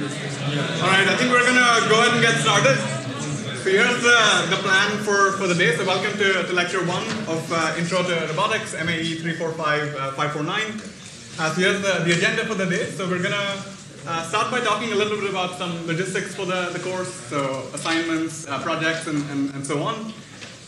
All right, I think we're gonna go ahead and get started. So here's the plan for the day. So welcome to lecture 1 of Intro to Robotics, MAE 345-549. So here's the agenda for the day. So we're gonna start by talking a little bit about some logistics for the course, so assignments, projects, and so on.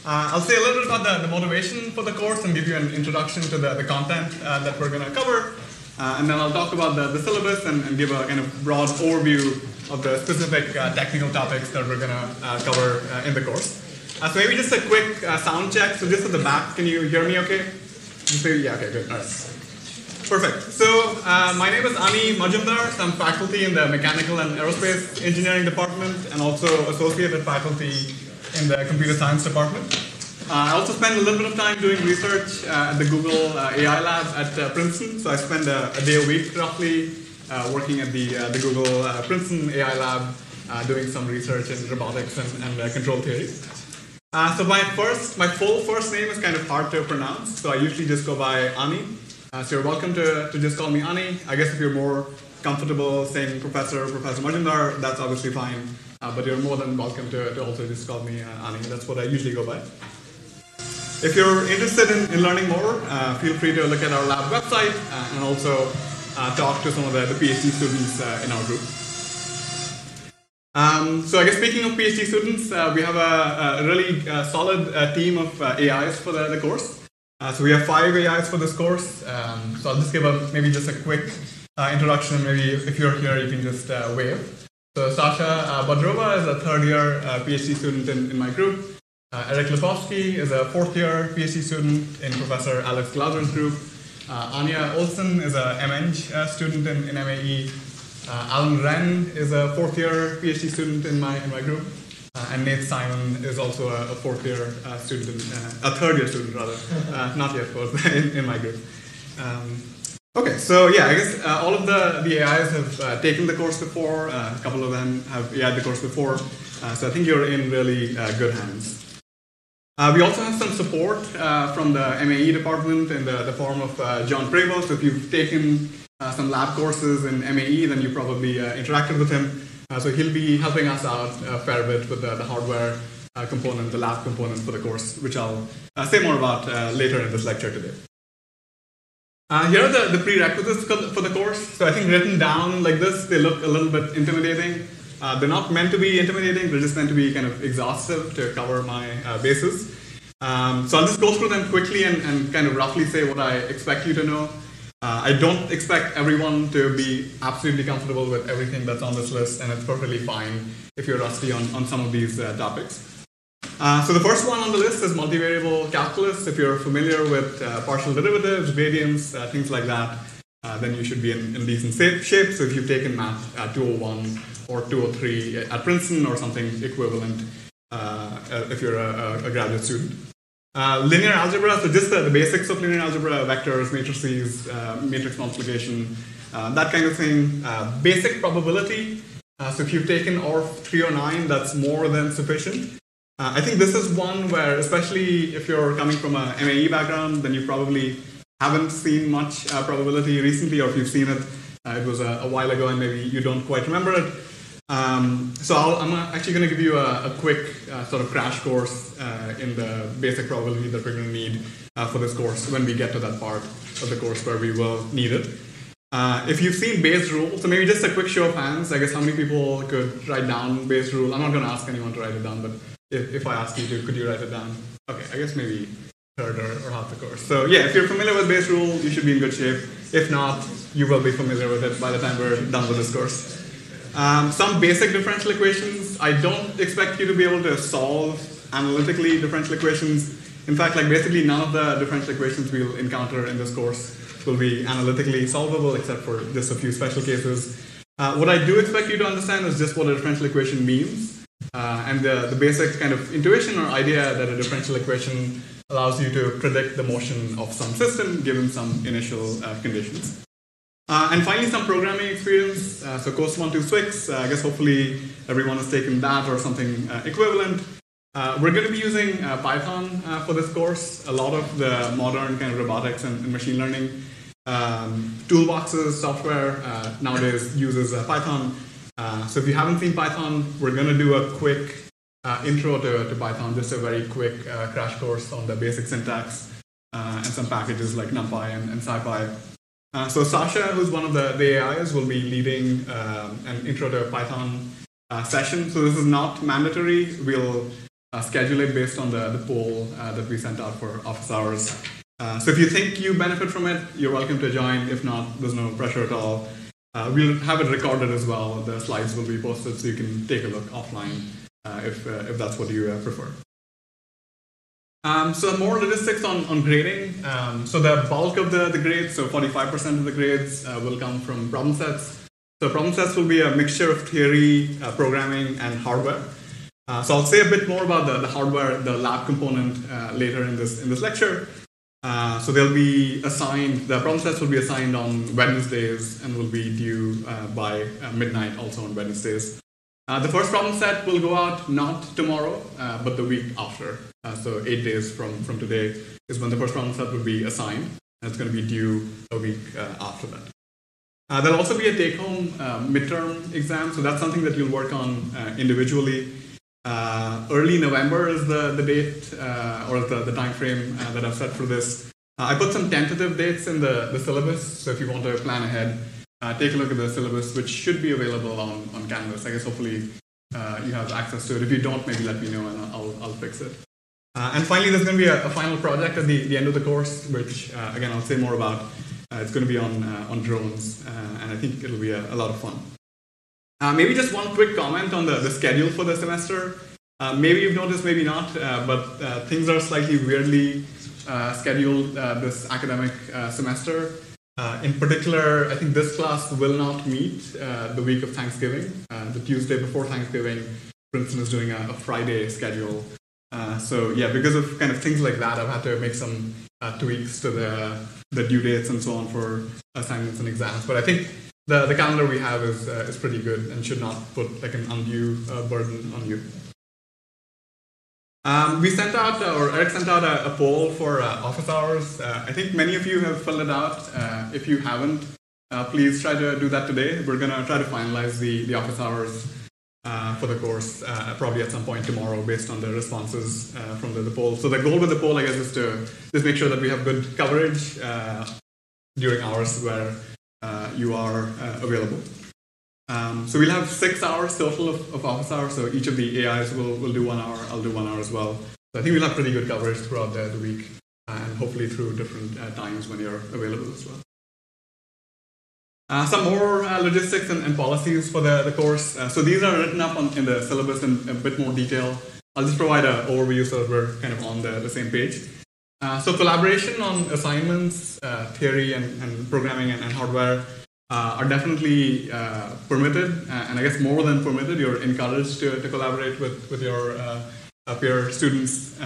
I'll say a little bit about the motivation for the course and give you an introduction to the content that we're gonna cover. And then I'll talk about the syllabus and give a kind of broad overview of the specific technical topics that we're going to cover in the course. So maybe just a quick sound check. So just at the back, can you hear me okay? Yeah, okay, good. All right. Perfect. So my name is Ani Majumdar. So I'm faculty in the Mechanical and Aerospace Engineering Department and also associated faculty in the Computer Science Department. I also spend a little bit of time doing research at the Google AI lab at Princeton. So I spend a day a week roughly working at the Google Princeton AI lab doing some research in robotics and control theory. So my full first name is kind of hard to pronounce. So I usually just go by Ani. So you're welcome to just call me Ani. I guess if you're more comfortable saying Professor Majumdar, that's obviously fine. But you're more than welcome to also just call me Ani. That's what I usually go by. If you're interested in learning more, feel free to look at our lab website and also talk to some of the PhD students in our group. So I guess speaking of PhD students, we have a really solid team of AIs for the course. So we have 5 AIs for this course. So I'll just give maybe just a quick introduction. Maybe if you're here, you can just wave. So Sasha Bodrova is a third-year PhD student in my group. Eric Lepofsky is a 4th-year PhD student in Professor Alex Glauser's group. Anya Olsen is a MEng student in MAE. Alan Wren is a 4th-year PhD student in my group. And Nate Simon is also a 4th-year student, a 3rd-year student rather, not yet 4th, in my group. Okay, so yeah, I guess all of the AIs have taken the course before. A couple of them have AI'd the course before. So I think you're in really good hands. We also have some support from the MAE department in the form of John Prevost. So if you've taken some lab courses in MAE, then you probably interacted with him. So he'll be helping us out a fair bit with the hardware component, the lab component for the course, which I'll say more about later in this lecture today. Here are the prerequisites for the course. So I think written down like this, they look a little bit intimidating. They're not meant to be intimidating, they're just meant to be kind of exhaustive to cover my bases. So I'll just go through them quickly and kind of roughly say what I expect you to know. I don't expect everyone to be absolutely comfortable with everything that's on this list, and it's perfectly fine if you're rusty on some of these topics. So the first one on the list is multivariable calculus. If you're familiar with partial derivatives, gradients, things like that, then you should be in decent shape. So if you've taken Math 201 or 203 at Princeton or something equivalent, if you're a graduate student. Linear algebra, so just the basics of linear algebra, vectors, matrices, matrix multiplication, that kind of thing. Basic probability, so if you've taken ORF 309, that's more than sufficient. I think this is one where, especially if you're coming from a MAE background, then you probably haven't seen much probability recently, or if you've seen it, it was a while ago and maybe you don't quite remember it. So I'm actually going to give you a quick sort of crash course in the basic probability that we're going to need for this course when we get to that part of the course where we will need it. If you've seen Bayes' rule, so maybe just a quick show of hands, I guess how many people could write down Bayes' rule? I'm not going to ask anyone to write it down, but if I ask you to, could you write it down? Okay, I guess maybe third or half the course. So yeah, if you're familiar with Bayes' rule, you should be in good shape. If not, you will be familiar with it by the time we're done with this course. Some basic differential equations. I don't expect you to be able to solve analytically differential equations. In fact, like basically none of the differential equations we'll encounter in this course will be analytically solvable except for just a few special cases. What I do expect you to understand is just what a differential equation means and the basic kind of intuition or idea that a differential equation allows you to predict the motion of some system given some initial conditions. And finally, some programming experience. So Cos126, I guess hopefully everyone has taken that or something equivalent. We're going to be using Python for this course. A lot of the modern kind of robotics and machine learning toolboxes, software nowadays uses Python. So if you haven't seen Python, we're going to do a quick intro to Python, just a very quick crash course on the basic syntax and some packages like NumPy and SciPy. So Sasha, who's one of the AIs, will be leading an intro to Python session. So this is not mandatory. We'll schedule it based on the poll that we sent out for office hours. So if you think you benefit from it, you're welcome to join. If not, there's no pressure at all. We'll have it recorded as well. The slides will be posted so you can take a look offline if that's what you prefer. So more logistics on grading. So the bulk of the grades, so 45% of the grades will come from problem sets. So problem sets will be a mixture of theory, programming, and hardware. So I'll say a bit more about the hardware, the lab component later in this lecture. So they'll be assigned, the problem sets will be assigned on Wednesdays and will be due by midnight also on Wednesdays. The first problem set will go out not tomorrow, but the week after. So 8 days from today is when the first problem set will be assigned, and it's going to be due a week after that. There'll also be a take-home midterm exam, so that's something that you'll work on individually. Early November is the date or the time frame that I've set for this. I put some tentative dates in the syllabus, so if you want to plan ahead, take a look at the syllabus, which should be available on Canvas. I guess hopefully you have access to it. If you don't, maybe let me know and I'll fix it. And finally, there's going to be a final project at the end of the course, which again I'll say more about. It's going to be on drones, and I think it'll be a lot of fun. Maybe just one quick comment on the schedule for the semester. Maybe you've noticed, maybe not, but things are slightly weirdly scheduled this academic semester. In particular, I think this class will not meet the week of Thanksgiving. The Tuesday before Thanksgiving, Princeton is doing a Friday schedule. So yeah, because of kind of things like that, I've had to make some tweaks to the due dates and so on for assignments and exams. But I think the calendar we have is pretty good and should not put like an undue burden on you. We sent out, or Eric sent out a poll for office hours. I think many of you have filled it out. If you haven't, please try to do that today. We're going to try to finalize the office hours for the course probably at some point tomorrow based on the responses from the poll. So the goal with the poll, I guess, is to just make sure that we have good coverage during hours where you are available. So we'll have 6 hours total of office hours. So each of the AIs will do 1 hour. I'll do 1 hour as well. So I think we'll have pretty good coverage throughout the week and hopefully through different times when you're available as well. Some more logistics and policies for the course. So these are written up in the syllabus in a bit more detail. I'll just provide an overview so that we're kind of on the same page. So collaboration on assignments, theory and programming and hardware are definitely permitted, and I guess more than permitted. You're encouraged to collaborate with your peer students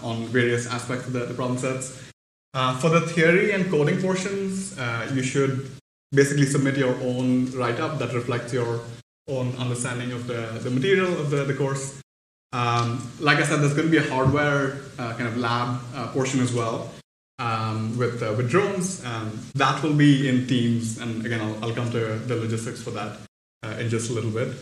on various aspects of the problem sets. For the theory and coding portions, you should basically submit your own write-up that reflects your own understanding of the material of the course. Like I said, there's going to be a hardware kind of lab portion as well. With drones, that will be in teams, and again, I'll come to the logistics for that in just a little bit.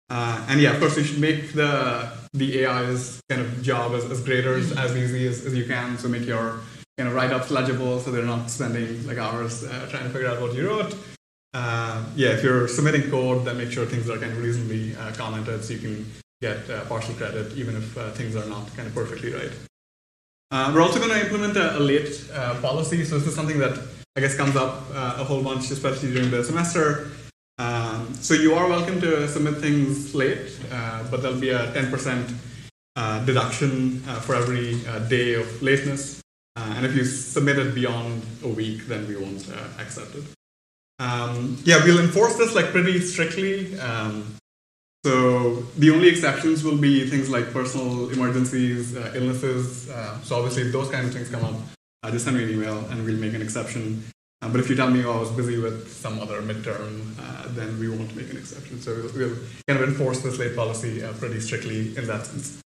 And yeah, of course, you should make the AI's kind of job as graders as easy as you can. So make your kind of write-ups legible, so they're not spending like hours trying to figure out what you wrote. Yeah, if you're submitting code, then make sure things are kind of reasonably commented, so you can get partial credit even if things are not kind of perfectly right. We're also going to implement a late policy. So this is something that I guess comes up a whole bunch, especially during the semester. So you are welcome to submit things late, but there'll be a 10% deduction for every day of lateness. And if you submit it beyond a week, then we won't accept it. Yeah, we'll enforce this like pretty strictly. So the only exceptions will be things like personal emergencies, illnesses. So obviously if those kind of things come up, just send me an email and we'll make an exception. But if you tell me, oh, I was busy with some other midterm, then we won't make an exception. So we'll kind of enforce this late policy pretty strictly in that sense.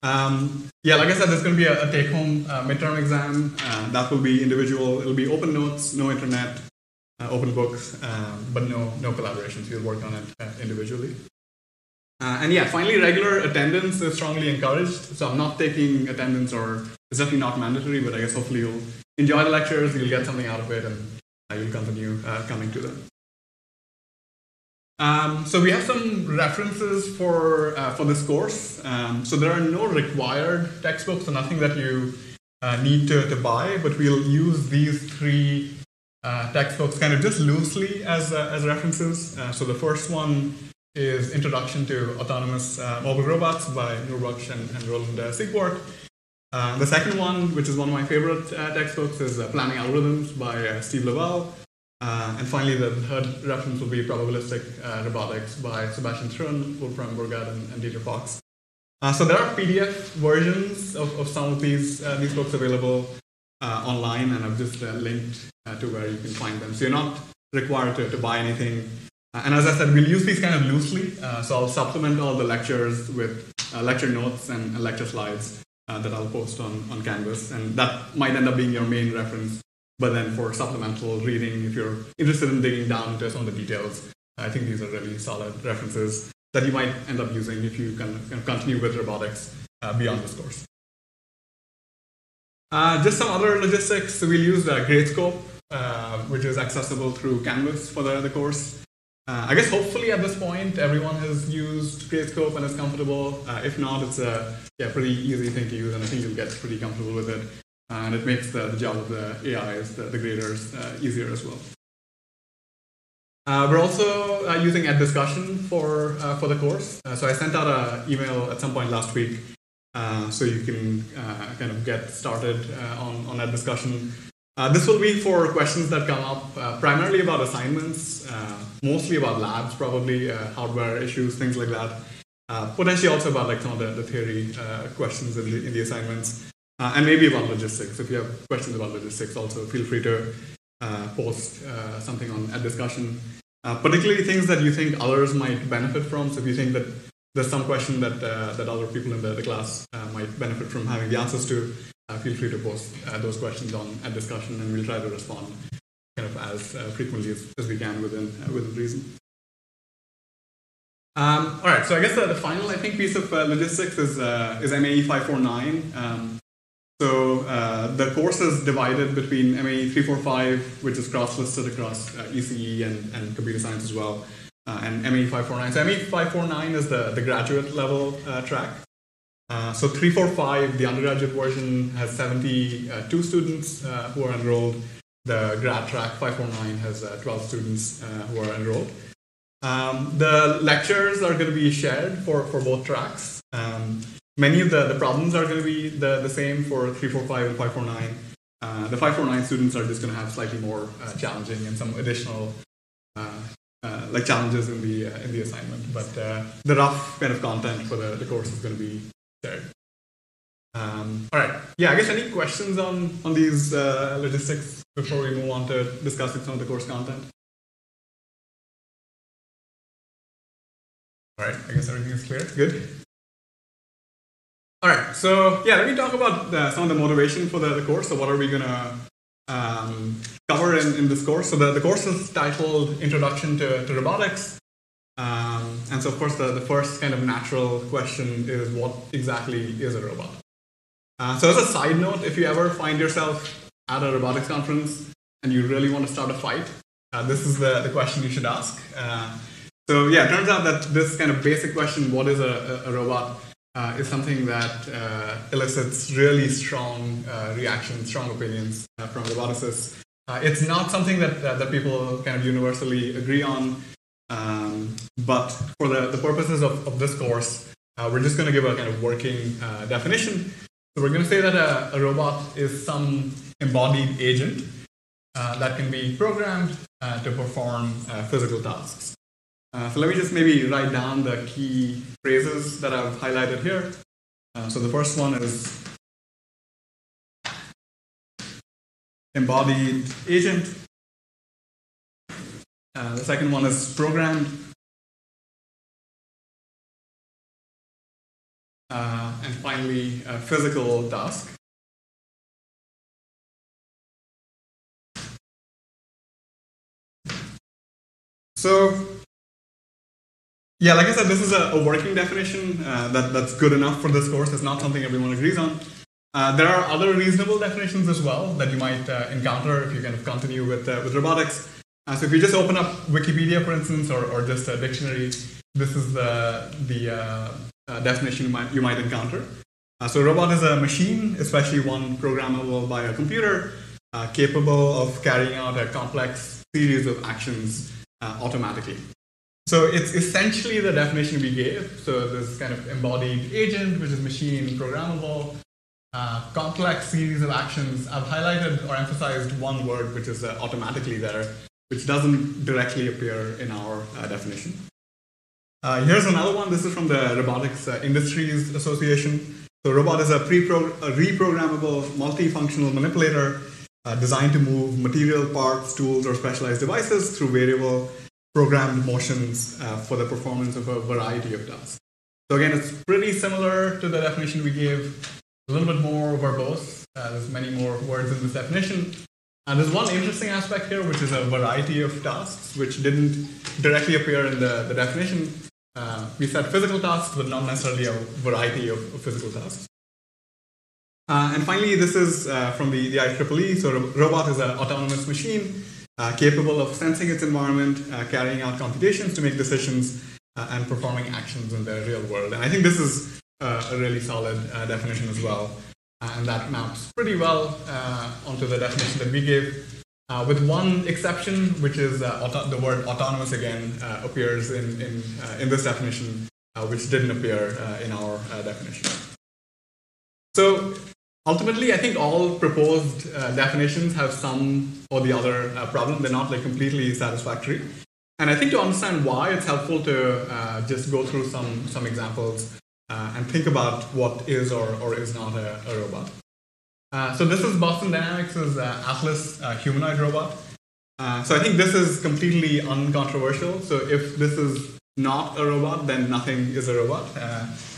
Yeah, like I said, there's going to be a take-home midterm exam. That will be individual. It'll be open notes, no internet. open books, but no collaborations. We'll work on it individually. And yeah, finally, regular attendance is strongly encouraged. So I'm not taking attendance, or it's definitely not mandatory, but I guess hopefully you'll enjoy the lectures, you'll get something out of it, and you'll continue coming to them. So we have some references for this course. So there are no required textbooks, so nothing that you need to buy, but we'll use these three textbooks kind of just loosely as references. So the first one is Introduction to Autonomous Mobile Robots by Nurbakhsh and Roland Siegborg. The second one, which is one of my favorite textbooks, is Planning Algorithms by Steve Lavelle. And finally, the third reference will be Probabilistic Robotics by Sebastian Thrun, Wolfram Burgard, and Dieter Fox. So there are PDF versions of some of these books available online, and I've just linked to where you can find them. So you're not required to buy anything. And as I said, we'll use these kind of loosely. So I'll supplement all the lectures with lecture notes and lecture slides that I'll post on Canvas. And that might end up being your main reference. But then for supplemental reading, if you're interested in digging down into some of the details, I think these are really solid references that you might end up using if you can continue with robotics beyond this course. Just some other logistics. So we'll use Gradescope, which is accessible through Canvas for the course. I guess hopefully at this point, everyone has used Gradescope and is comfortable. If not, it's a pretty easy thing to use, and I think you'll get pretty comfortable with it. And it makes the job of the AIs, the graders, easier as well. We're also using EdDiscussion for the course. So I sent out an email at some point last week, so you can kind of get started on EdDiscussion. This will be for questions that come up primarily about assignments, mostly about labs, probably hardware issues, things like that. Potentially also about like some of the theory questions in the assignments, and maybe about logistics. If you have questions about logistics, also feel free to post something on EdDiscussion, particularly things that you think others might benefit from. So if you think that there's some question that other people in the class might benefit from having the answers to, feel free to post those questions on EdDiscussion, and we'll try to respond kind of as frequently as we can within reason. All right, so I guess the final, I think, piece of logistics is MAE 549. So the course is divided between MAE 345, which is cross-listed across ECE and computer science as well, and MAE 549. So MAE 549 is the graduate level track. So 345, the undergraduate version, has 72 students who are enrolled. The grad track 549 has 12 students who are enrolled. The lectures are going to be shared for both tracks. Many of the problems are going to be the same for 345 and 549. The 549 students are just going to have slightly more challenging and some additional like challenges in the assignment. But the rough kind of content for the course is going to be shared. All right. Yeah, I guess any questions on these logistics before we move on to discussing some of the course content? All right. I guess everything is clear. Good. All right, so yeah, let me talk about some of the motivation for the course. So what are we going to cover in this course? So the course is titled Introduction to Robotics. And so, of course, the first kind of natural question is, what exactly is a robot? So as a side note, if you ever find yourself at a robotics conference and you really want to start a fight, this is the question you should ask. So yeah, it turns out that this kind of basic question, what is a robot, is something that elicits really strong reactions, strong opinions from roboticists. It's not something that people kind of universally agree on, but for the purposes of this course, we're just going to give a kind of working definition. So we're going to say that a robot is some embodied agent that can be programmed to perform physical tasks. So let me just maybe write down the key phrases that I've highlighted here. So the first one is embodied agent. The second one is programmed. And finally, a physical task. So, yeah, like I said, this is a working definition that's good enough for this course. It's not something everyone agrees on. There are other reasonable definitions as well that you might encounter if you kind of continue with robotics. So if you just open up Wikipedia, for instance, or just a dictionary, this is the definition you might encounter. So a robot is a machine, especially one programmable by a computer, capable of carrying out a complex series of actions automatically. So it's essentially the definition we gave. So this kind of embodied agent, which is machine programmable, complex series of actions. I've highlighted or emphasized one word, which is automatically there, which doesn't directly appear in our definition. Here's another one. This is from the Robotics Industries Association. So a robot is a reprogrammable, multifunctional manipulator designed to move material parts, tools, or specialized devices through variable programmed motions for the performance of a variety of tasks. So again, it's pretty similar to the definition we gave, a little bit more verbose. There's many more words in this definition. And there's one interesting aspect here, which is a variety of tasks, which didn't directly appear in the definition. We said physical tasks, but not necessarily a variety of physical tasks. And finally, this is from the IEEE. So a robot is an autonomous machine capable of sensing its environment, carrying out computations to make decisions, and performing actions in the real world. And I think this is a really solid definition as well. And that maps pretty well onto the definition that we gave, with one exception, which is the word autonomous again appears in this definition, which didn't appear in our definition. So ultimately, I think all proposed definitions have some or the other problem. They're not like completely satisfactory. And I think to understand why, it's helpful to just go through some examples and think about what is or is not a robot. So this is Boston Dynamics' Atlas humanoid robot. So I think this is completely uncontroversial. So if this is not a robot, then nothing is a robot.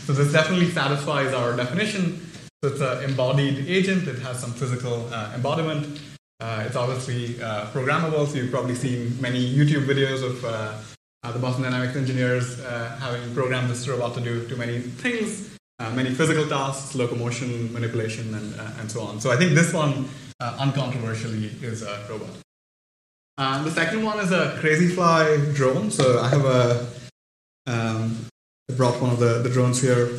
So this definitely satisfies our definition. So it's an embodied agent. It has some physical embodiment. It's obviously programmable. So you've probably seen many YouTube videos of the Boston Dynamics engineers having programmed this robot to do many things, many physical tasks, locomotion, manipulation, and so on. So I think this one, uncontroversially, is a robot. The second one is a Crazyflie drone. So I have I brought one of the drones here.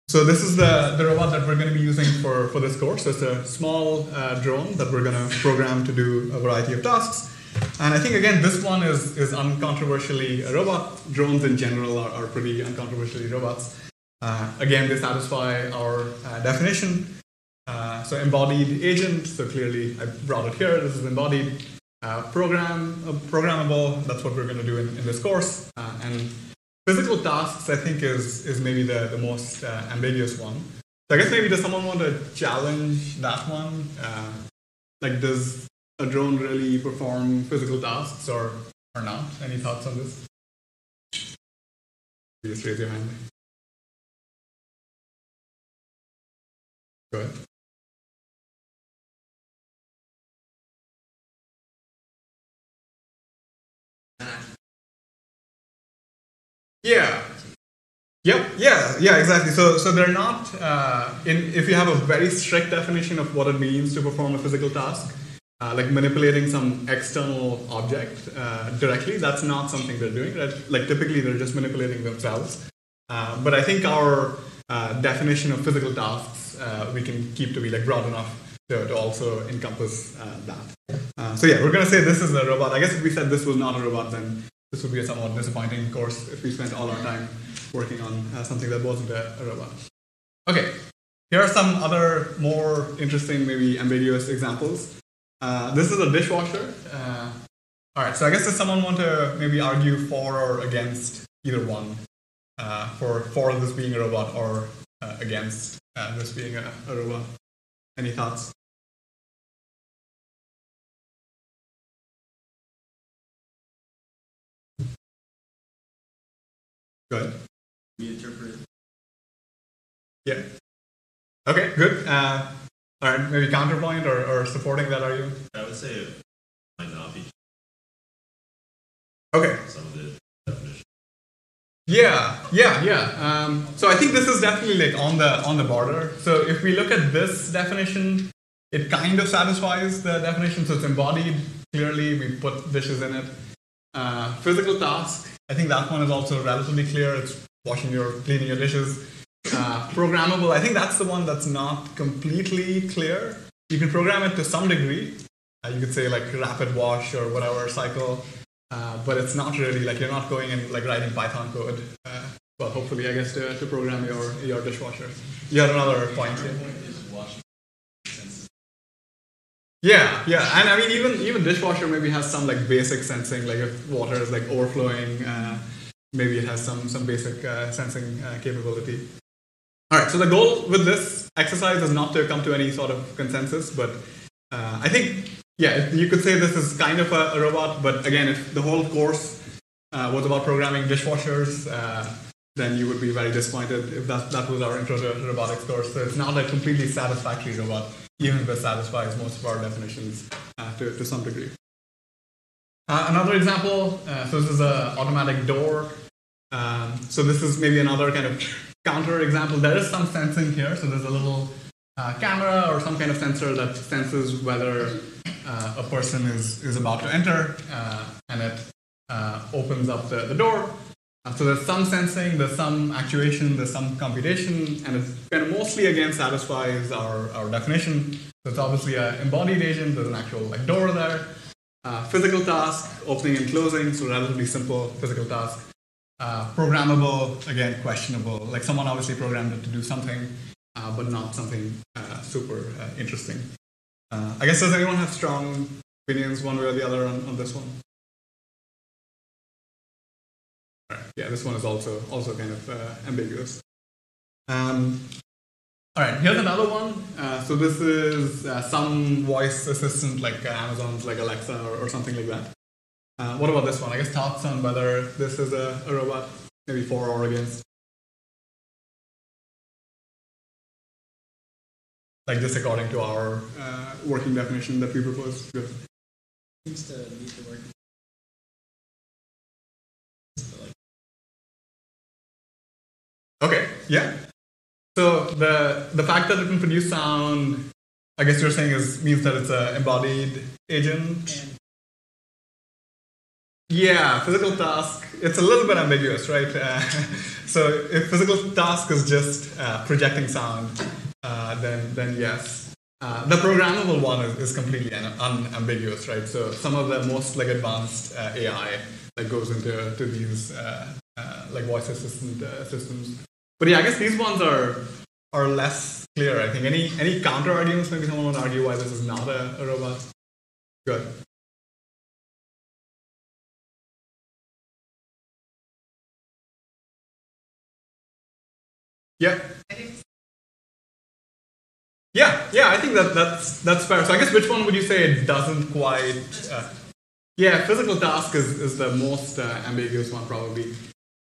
So this is the robot that we're going to be using for this course. So it's a small drone that we're going to program to do a variety of tasks. And I think, again, this one is uncontroversially a robot. Drones in general are pretty uncontroversially robots. Again, they satisfy our definition. So embodied agent, so clearly I brought it here. This is embodied. Programmable, that's what we're going to do in this course. And physical tasks, I think, is maybe the most ambiguous one. So I guess maybe does someone want to challenge that one? Like, does a drone really perform physical tasks or not? Any thoughts on this? Just raise your hand. Go ahead. Yeah. Yep. Yeah. Exactly. So they're not. If you have a very strict definition of what it means to perform a physical task, like manipulating some external object directly, that's not something they're doing. Right? Like typically, they're just manipulating themselves. But I think our definition of physical tasks we can keep to be like broad enough to also encompass that. So yeah, we're going to say this is a robot. I guess if we said this was not a robot, then this would be a somewhat disappointing course if we spent all our time working on something that wasn't a robot. Okay, here are some other more interesting, maybe ambiguous examples. This is a dishwasher. All right, so I guess does someone want to maybe argue for or against either one? For this being a robot or against this being a robot? Any thoughts? Go ahead. We interpret. Yeah. Okay, good. All right, maybe counterpoint or supporting that argument? I would say it might not be Okay. Some of the definitions. Yeah. So I think this is definitely like on the border. So if we look at this definition, it kind of satisfies the definition. So it's embodied clearly. We put dishes in it. Physical task. I think that one is also relatively clear. It's cleaning your dishes. Programmable. I think that's the one that's not completely clear. You can program it to some degree. You could say like rapid wash or whatever cycle. But it's not really like you're not going and like writing Python code. Well, hopefully, I guess to program your dishwasher. You had another point here. Yeah, and I mean even dishwasher maybe has some like basic sensing. Like if water is like overflowing, maybe it has some basic sensing capability. All right. So the goal with this exercise is not to come to any sort of consensus, but I think. Yeah, you could say this is kind of a robot, but again, if the whole course was about programming dishwashers, then you would be very disappointed if that was our intro to robotics course. So it's not a completely satisfactory robot, even if it satisfies most of our definitions to some degree. Another example, so this is an automatic door. So this is maybe another kind of counter example. There is some sensing here, so there's a little camera or some kind of sensor that senses whether a person is about to enter, and it opens up the door. So there's some sensing, there's some actuation, there's some computation, and it kind of mostly again satisfies our definition. So it's obviously an embodied agent, there's an actual like door there. Physical task, opening and closing, so relatively simple physical task. Programmable, again questionable, like someone obviously programmed it to do something, but not something super interesting. I guess, does anyone have strong opinions one way or the other on this one? All right. Yeah, this one is also kind of ambiguous. All right, here's another one. So this is some voice assistant like Amazon's like Alexa or something like that. What about this one? I guess thoughts on whether this is a robot, maybe for or against? Like just according to our working definition that we proposed. Good. Seems to meet the working. Okay, yeah. So the fact that it can produce sound, I guess you're saying means that it's an embodied agent. Yeah, physical task. It's a little bit ambiguous, right? So if physical task is just projecting sound, then yes. The programmable one is completely unambiguous, right? So some of the most like advanced AI that goes into these like voice assistant systems. But yeah, I guess these ones are less clear. I think any counter arguments? Maybe someone would argue why this is not a robot. Good. Yeah. Yeah, I think that's fair. So I guess which one would you say it doesn't quite? Yeah, physical task is the most ambiguous one probably.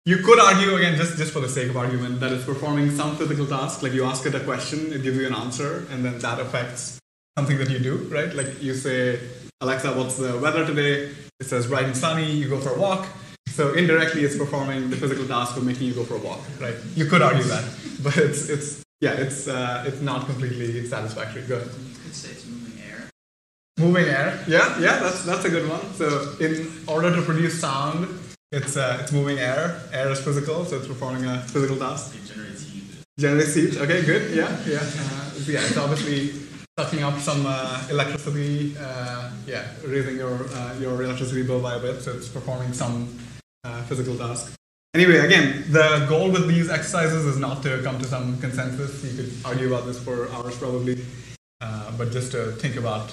You could argue again, just for the sake of argument, that it's performing some physical task. Like you ask it a question, it gives you an answer, and then that affects something that you do, right? Like you say, Alexa, what's the weather today? It says bright and sunny. You go for a walk. So indirectly, it's performing the physical task of making you go for a walk, right? You could argue that, but it's not completely satisfactory. Go ahead. You could say it's moving air. Moving air, yeah, that's a good one. So in order to produce sound, it's moving air. Air is physical, so it's performing a physical task. It generates heat. Generates heat. Okay, good. Yeah. It's obviously sucking up some electricity. Raising your electricity bill by a bit. So it's performing some physical task. Anyway, again, the goal with these exercises is not to come to some consensus. You could argue about this for hours probably, but just to think about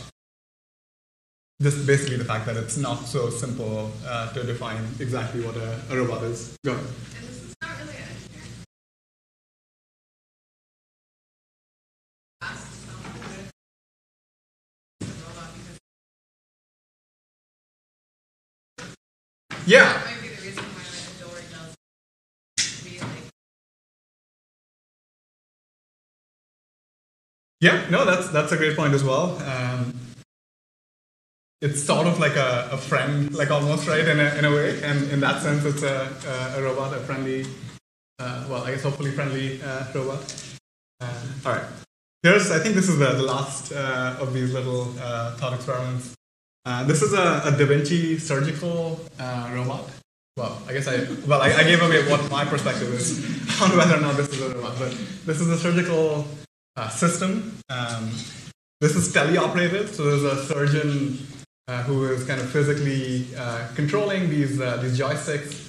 just basically the fact that it's not so simple to define exactly what a robot is. Go ahead. And this is not really an engineering task. It's not really a robot because Yeah. that might be the reason why like, a door does be like. Yeah, no, that's a great point as well. it's sort of like a friend, like almost, right, in a way. And in that sense, it's a robot, a friendly, well, I guess hopefully friendly robot. All right. I think this is the last of these little thought experiments. This is a Da Vinci surgical robot. Well, I guess I gave away what my perspective is on whether or not this is a robot, but this is a surgical system. This is teleoperated, so there's a surgeon who is kind of physically controlling these joysticks,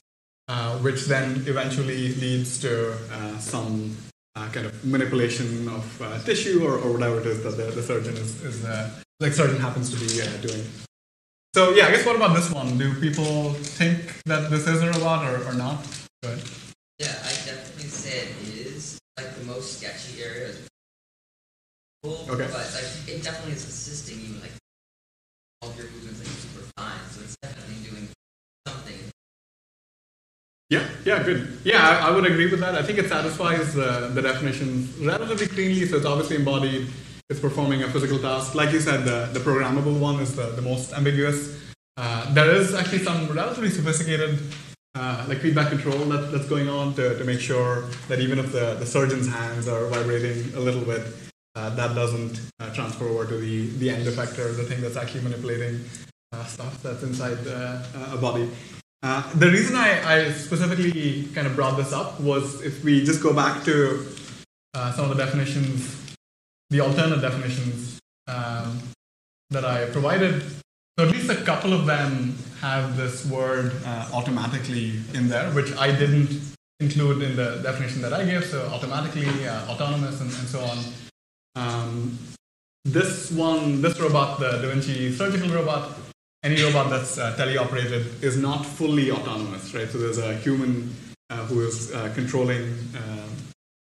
which then eventually leads to some kind of manipulation of tissue or whatever it is that the surgeon surgeon happens to be doing. So yeah, I guess what about this one? Do people think that this is a robot or not? Go ahead. Yeah, I definitely say it is. Like the most sketchy area is cool, okay. But like it definitely is assisting you like all of your movements like super fine. So it's definitely doing something. Yeah, good. Yeah, I would agree with that. I think it satisfies the definition relatively cleanly, so it's obviously embodied. It's performing a physical task. Like you said, the programmable one is the most ambiguous. There is actually some relatively sophisticated like feedback control that's going on to make sure that even if the surgeon's hands are vibrating a little bit, that doesn't transfer over to the end effector, the thing that's actually manipulating stuff that's inside a body. The reason I specifically kind of brought this up was if we just go back to some of the definitions, the alternate definitions that I provided. So at least a couple of them have this word automatically in there, which I didn't include in the definition that I gave. So automatically, autonomous, and so on. This robot, the Da Vinci surgical robot, any robot that's teleoperated is not fully autonomous, right? So there's a human who is controlling,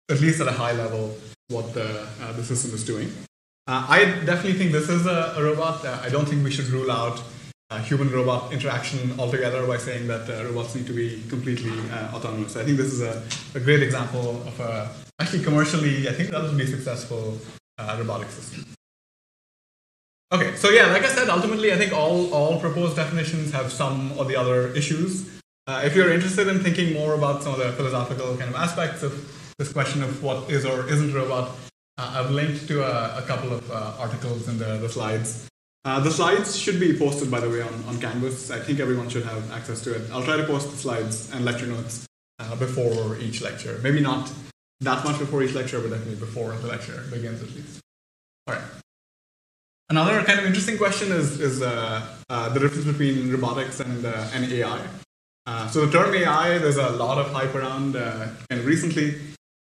at least at a high level, what the system is doing. I definitely think this is a robot. I don't think we should rule out human-robot interaction altogether by saying that robots need to be completely autonomous. I think this is a great example of actually commercially, I think, relatively successful robotic system. Okay, so yeah, like I said, ultimately, I think all proposed definitions have some or the other issues. If you're interested in thinking more about some of the philosophical kind of aspects of this question of what is or isn't a robot, I've linked to a couple of articles in the slides. The slides should be posted, by the way, on Canvas. I think everyone should have access to it. I'll try to post the slides and lecture notes before each lecture. Maybe not that much before each lecture, but definitely before the lecture begins at least. All right. Another kind of interesting question is the difference between robotics and AI. So the term AI, there's a lot of hype around and recently.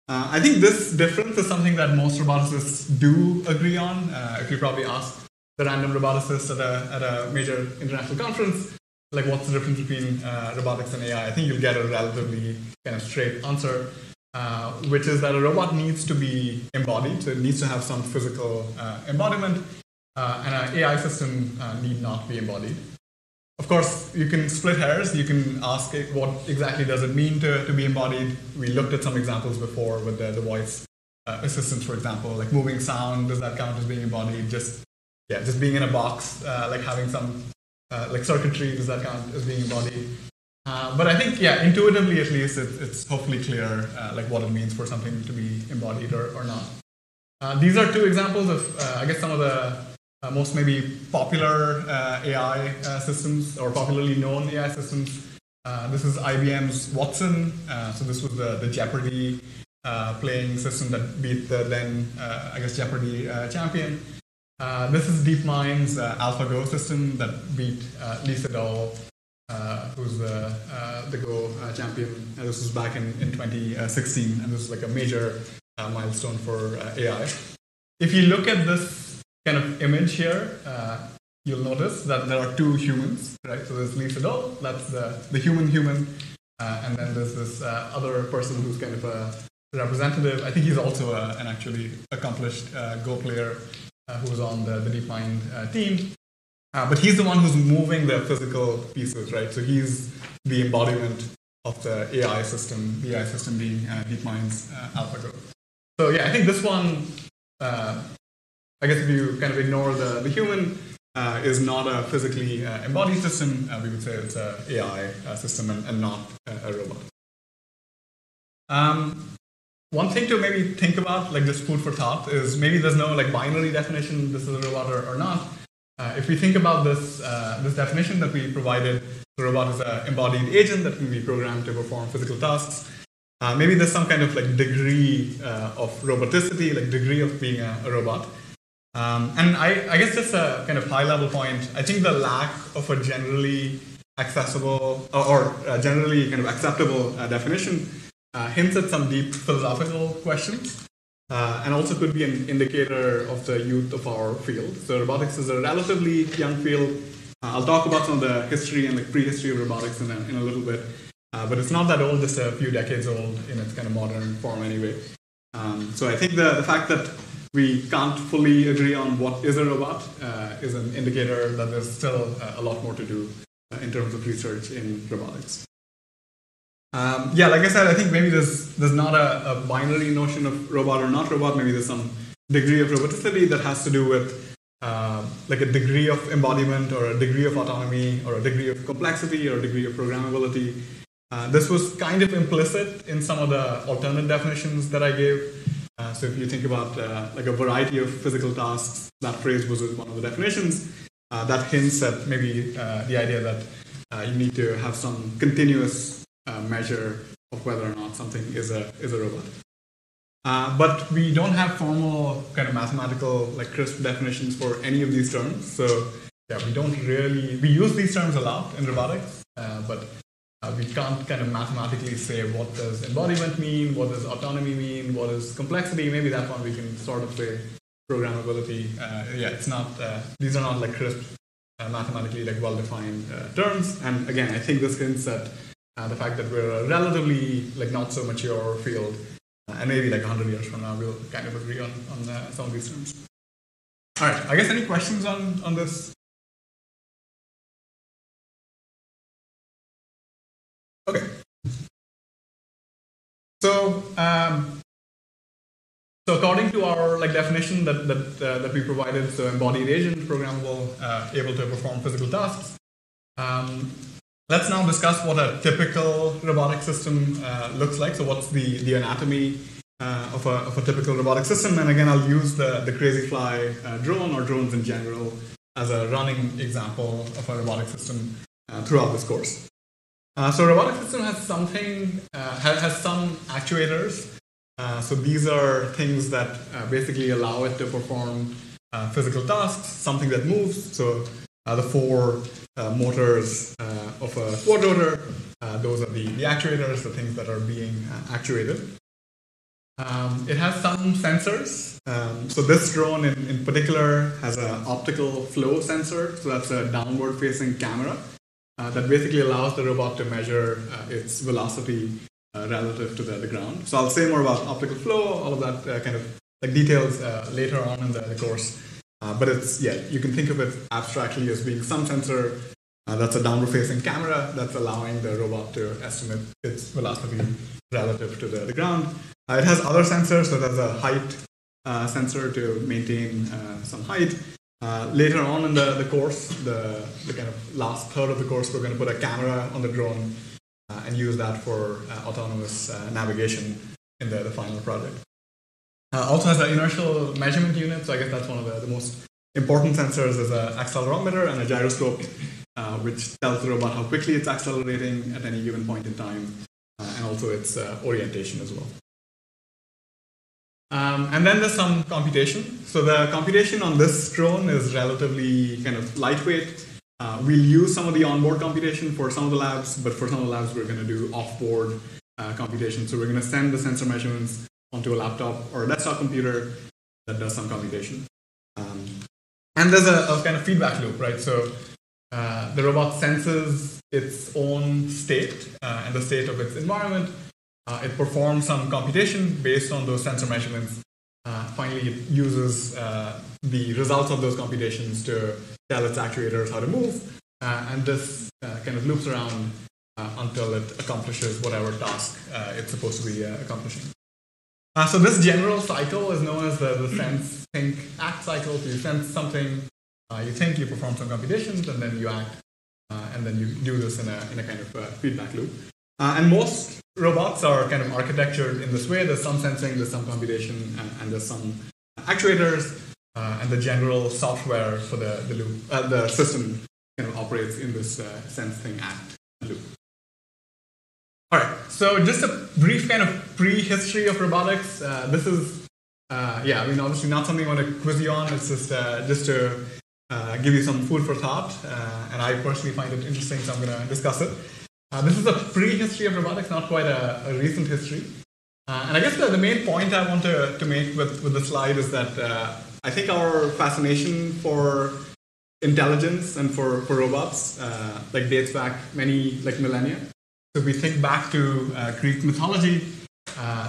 I think this difference is something that most roboticists do agree on. If you probably ask the random roboticist at a major international conference, like what's the difference between robotics and AI, I think you'll get a relatively kind of straight answer, which is that a robot needs to be embodied, so it needs to have some physical embodiment, and an AI system need not be embodied. Of course, you can split hairs. You can ask what exactly does it mean to be embodied. We looked at some examples before with the voice assistants, for example, like moving sound. Does that count as being embodied? Just being in a box, like having some like circuitry. Does that count as being embodied? But I think, intuitively at least, it's hopefully clear like what it means for something to be embodied or not. These are two examples of, I guess, some of the most maybe popular AI systems or popularly known AI systems. This is IBM's Watson. So this was the Jeopardy playing system that beat the then, I guess, Jeopardy champion. This is DeepMind's AlphaGo system that beat Lee Sedol, who's the Go champion. This was back in 2016, and this is like a major milestone for AI. If you look at this kind of image here, you'll notice that there are two humans, right? So there's Lee Sedol, that's the human, and then there's this other person who's kind of a representative. I think he's also an actually accomplished Go player who was on the DeepMind team. But he's the one who's moving the physical pieces, right? So he's the embodiment of the AI system being DeepMind's AlphaGo. So yeah, I think this one, I guess if you kind of ignore the human, is not a physically embodied system. We would say it's an AI system and not a robot. One thing to maybe think about, like just food for thought, is maybe there's no like binary definition, this is a robot or not. If we think about this, this definition that we provided, the robot is an embodied agent that can be programmed to perform physical tasks. Maybe there's some kind of like degree of roboticity, like degree of being a robot. And I guess just a kind of high-level point, I think the lack of a generally accessible or generally kind of acceptable definition hints at some deep philosophical questions, and also could be an indicator of the youth of our field. So robotics is a relatively young field. I'll talk about some of the history and like prehistory of robotics in a little bit, but it's not that old, just a few decades old in its kind of modern form anyway. So I think the fact that we can't fully agree on what is a robot is an indicator that there's still a lot more to do in terms of research in robotics. Yeah, like I said, I think maybe there's not a binary notion of robot or not robot. Maybe there's some degree of roboticity that has to do with like a degree of embodiment or a degree of autonomy or a degree of complexity or a degree of programmability. This was kind of implicit in some of the alternate definitions that I gave. So if you think about like a variety of physical tasks, that phrase was one of the definitions. That hints at maybe the idea that you need to have some continuous measure of whether or not something is a robot. But we don't have formal kind of mathematical, like crisp definitions for any of these terms. So yeah, we use these terms a lot in robotics, but we can't kind of mathematically say what does embodiment mean, what does autonomy mean, what is complexity. Maybe that one we can sort of say programmability. Yeah, it's not, these are not like crisp, mathematically like well-defined terms. And again, I think this hints at the fact that we're a relatively like not so mature field, and maybe like 100 years from now we'll kind of agree on some of these terms. All right, I guess any questions on this? Okay. So according to our like definition that we provided, so embodied agent, programmable, able to perform physical tasks. Let's now discuss what a typical robotic system looks like. So what's the anatomy of a typical robotic system? And again, I'll use the Crazyflie drone or drones in general as a running example of a robotic system throughout this course. So a robotic system has has some actuators. So these are things that basically allow it to perform physical tasks, something that moves. So the four motors of a quad rotor, those are the actuators, the things that are being actuated. It has some sensors. So this drone in particular has an optical flow sensor. So that's a downward facing camera that basically allows the robot to measure its velocity relative to the ground. So I'll say more about optical flow, all of that kind of like details later on in the course. But it's, yeah, you can think of it abstractly as being some sensor that's a downward-facing camera that's allowing the robot to estimate its velocity relative to the ground. It has other sensors, so there's a height sensor to maintain some height. Later on in the course, the kind of last third of the course, we're going to put a camera on the drone and use that for autonomous navigation in the final project. Also has an inertial measurement unit, so I guess that's one of the most important sensors. Is an accelerometer and a gyroscope, which tells the robot how quickly it's accelerating at any given point in time, and also its orientation as well. And then there's some computation. So the computation on this drone is relatively kind of lightweight. We'll use some of the onboard computation for some of the labs, but for some of the labs we're going to do off-board computation. So we're going to send the sensor measurements onto a laptop or a desktop computer that does some computation. And there's a kind of feedback loop, right? So the robot senses its own state and the state of its environment. It performs some computation based on those sensor measurements. Finally, it uses the results of those computations to tell its actuators how to move. And this kind of loops around until it accomplishes whatever task it's supposed to be accomplishing. So this general cycle is known as the sense, think, act cycle. So you sense something, You think, you perform some computations, and then you act, and then you do this in a kind of feedback loop. And most robots are kind of architectured in this way. There's some sensing, there's some computation, and there's some actuators, and the general software for the loop, the system kind of operates in this sense, thing, act loop. All right, so just a brief kind of pre-history of robotics. This is, obviously not something I want to quiz you on. It's just to give you some food for thought, and I personally find it interesting, so I'm going to discuss it. This is a pre-history of robotics, not quite a recent history. And I guess the main point I want to make with the slide is that I think our fascination for intelligence and for robots dates back many millennia. So if we think back to Greek mythology,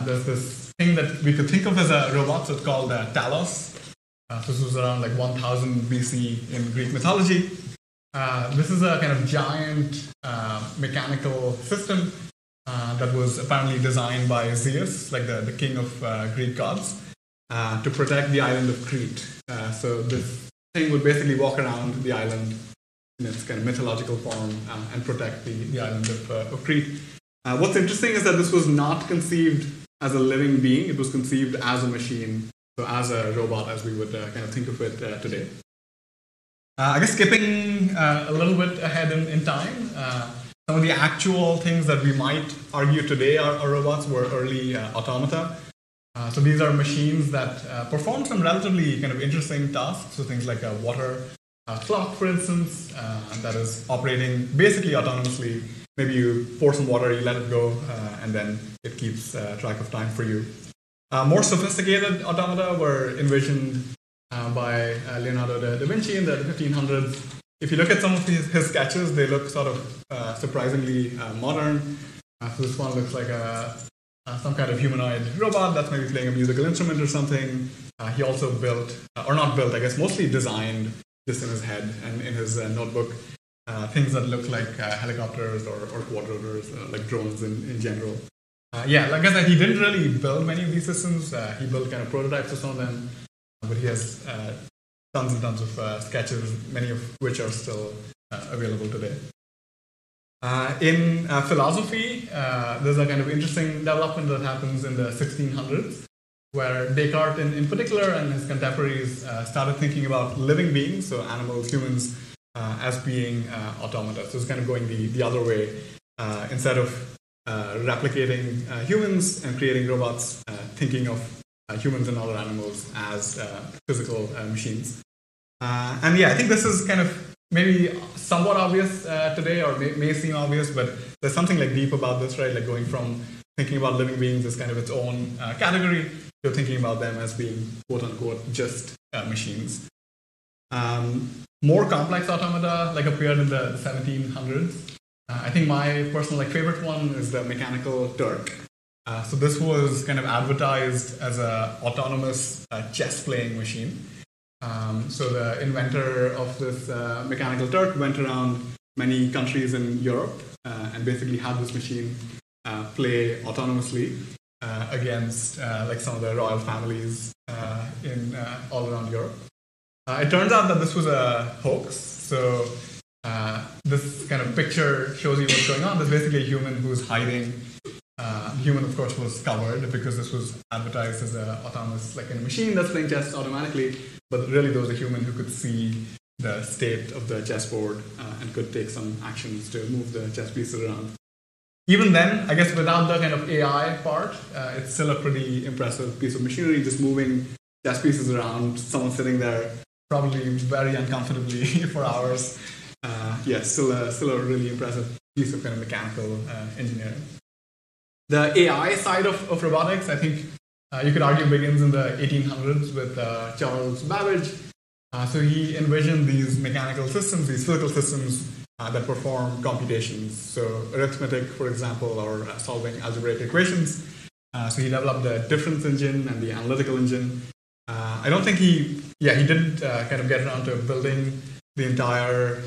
there's this thing that we could think of as a robot, so it's called Talos. So this was around 1000 BC in Greek mythology. This is a kind of giant mechanical system that was apparently designed by Zeus, the king of Greek gods, to protect the island of Crete. So this thing would basically walk around the island in its kind of mythological form and protect the island of Crete. What's interesting is that this was not conceived as a living being. It was conceived as a machine, so as a robot, as we would kind of think of it today. I guess skipping a little bit ahead in time, some of the actual things that we might argue today are robots were early automata. So these are machines that perform some relatively kind of interesting tasks. So things like a water clock, for instance, that is operating basically autonomously. Maybe you pour some water, you let it go, and then it keeps track of time for you. More sophisticated automata were envisioned by Leonardo da Vinci in the 1500s. If you look at some of his sketches, they look sort of surprisingly modern. So this one looks like some kind of humanoid robot that's maybe playing a musical instrument or something. He also built, or not built, I guess mostly designed this in his head and in his notebook, things that look like helicopters or quadrotors, like drones in general. Like I said, he didn't really build many of these systems. He built kind of prototypes of some of them, but he has tons and tons of sketches, many of which are still available today. In philosophy, there's a kind of interesting development that happens in the 1600s, where Descartes in particular and his contemporaries started thinking about living beings, so animals, humans, as being automata. So it's kind of going the other way. Instead of replicating humans and creating robots, thinking of humans and other animals as physical machines. I think this is kind of maybe somewhat obvious today, or may seem obvious, but there's something deep about this, right? Like going from thinking about living beings as kind of its own category to thinking about them as being quote unquote just machines. More complex automata appeared in the 1700s. I think my personal favorite one is the mechanical Turk. So this was kind of advertised as an autonomous chess playing machine. So the inventor of this mechanical Turk went around many countries in Europe and basically had this machine play autonomously against some of the royal families in all around Europe. It turns out that this was a hoax. So this kind of picture shows you what's going on. There's basically a human who's hiding. The human, of course, was covered because this was advertised as an autonomous, a machine that's playing chess automatically. But really, there was a human who could see the state of the chessboard and could take some actions to move the chess pieces around. Even then, I guess without the kind of AI part, it's still a pretty impressive piece of machinery, just moving chess pieces around, someone sitting there probably very uncomfortably for hours. Still a really impressive piece of kind of mechanical engineering. The AI side of robotics, I think you could argue begins in the 1800s with Charles Babbage. So he envisioned these mechanical systems, these physical systems that perform computations. So arithmetic, for example, or solving algebraic equations. So he developed the difference engine and the analytical engine. I don't think he didn't kind of get around to building the entire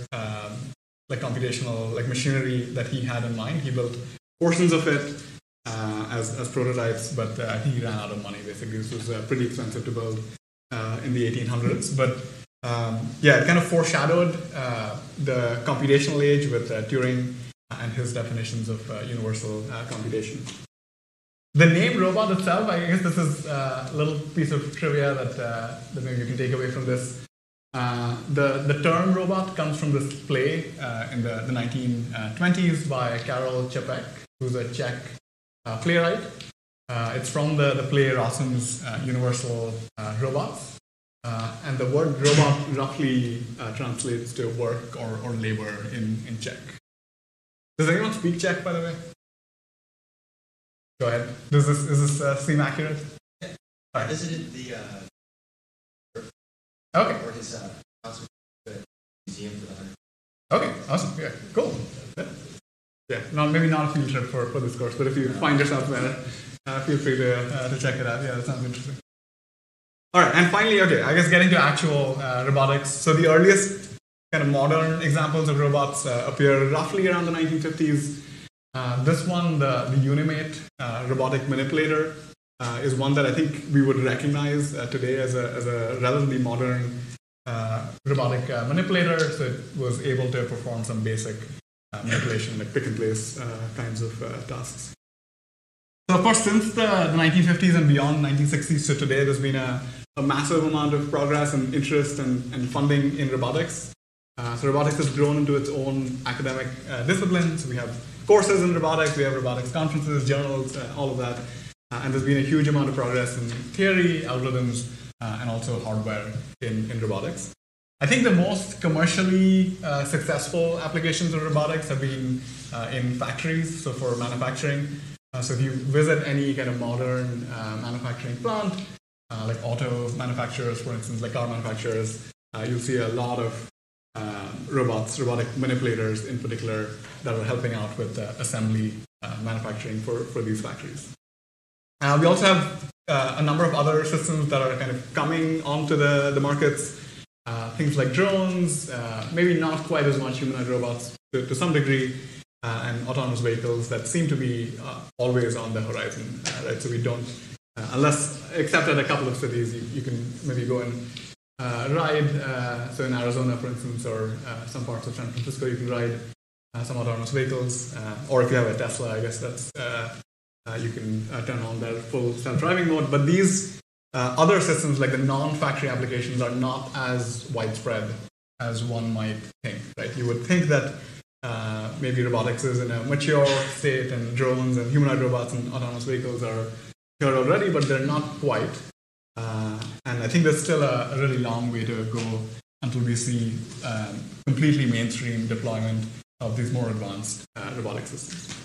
computational machinery that he had in mind. He built portions of it as prototypes, but I think he ran out of money. Basically, this was pretty expensive to build in the 1800s. But Yeah, it kind of foreshadowed the computational age with Turing and his definitions of universal computation. The name robot itself, I guess this is a little piece of trivia that maybe you can take away from this. The term robot comes from this play in the 1920s by Karel Čapek, who's a Czech playwright. It's from the play Rossum's Universal Robots. And the word robot roughly translates to work or labor in Czech. Does anyone speak Czech, by the way? Go ahead. Does this seem accurate? Yeah. All I right. visited the Okay. or his museum for the 100. Okay. Awesome. Yeah. Cool. Yeah. Maybe not a field trip for this course, but if you find yourself there, feel free to check it out. Yeah, that sounds interesting. All right. And finally, okay, I guess getting to actual robotics. So the earliest kind of modern examples of robots appear roughly around the 1950s. This one, the Unimate robotic manipulator, is one that I think we would recognize today as a relatively modern robotic manipulator. So it was able to perform some basic manipulation, like pick and place kinds of tasks. So of course, since the 1950s and beyond, 1960s to today, there's been a massive amount of progress and interest and funding in robotics. So robotics has grown into its own academic discipline. So we have courses in robotics, we have robotics conferences, journals, all of that. And there's been a huge amount of progress in theory, algorithms, and also hardware in robotics. I think the most commercially successful applications of robotics have been in factories, so for manufacturing. So if you visit any kind of modern manufacturing plant, like auto manufacturers, for instance, like car manufacturers, you'll see a lot of robotic manipulators in particular that are helping out with assembly manufacturing for these factories. We also have a number of other systems that are kind of coming onto the markets. Things like drones, maybe not quite as much humanoid robots to some degree, and autonomous vehicles that seem to be always on the horizon, right? So we don't, except at a couple of cities, you can maybe go and ride. So in Arizona, for instance, or some parts of San Francisco, you can ride some autonomous vehicles. Or if you have a Tesla, I guess that's you can turn on their full self-driving mode. But these other systems, like the non-factory applications, are not as widespread as one might think, right? You would think that maybe robotics is in a mature state, and drones and humanoid robots and autonomous vehicles are here already, but they're not quite. And I think there's still a really long way to go until we see completely mainstream deployment of these more advanced robotic systems.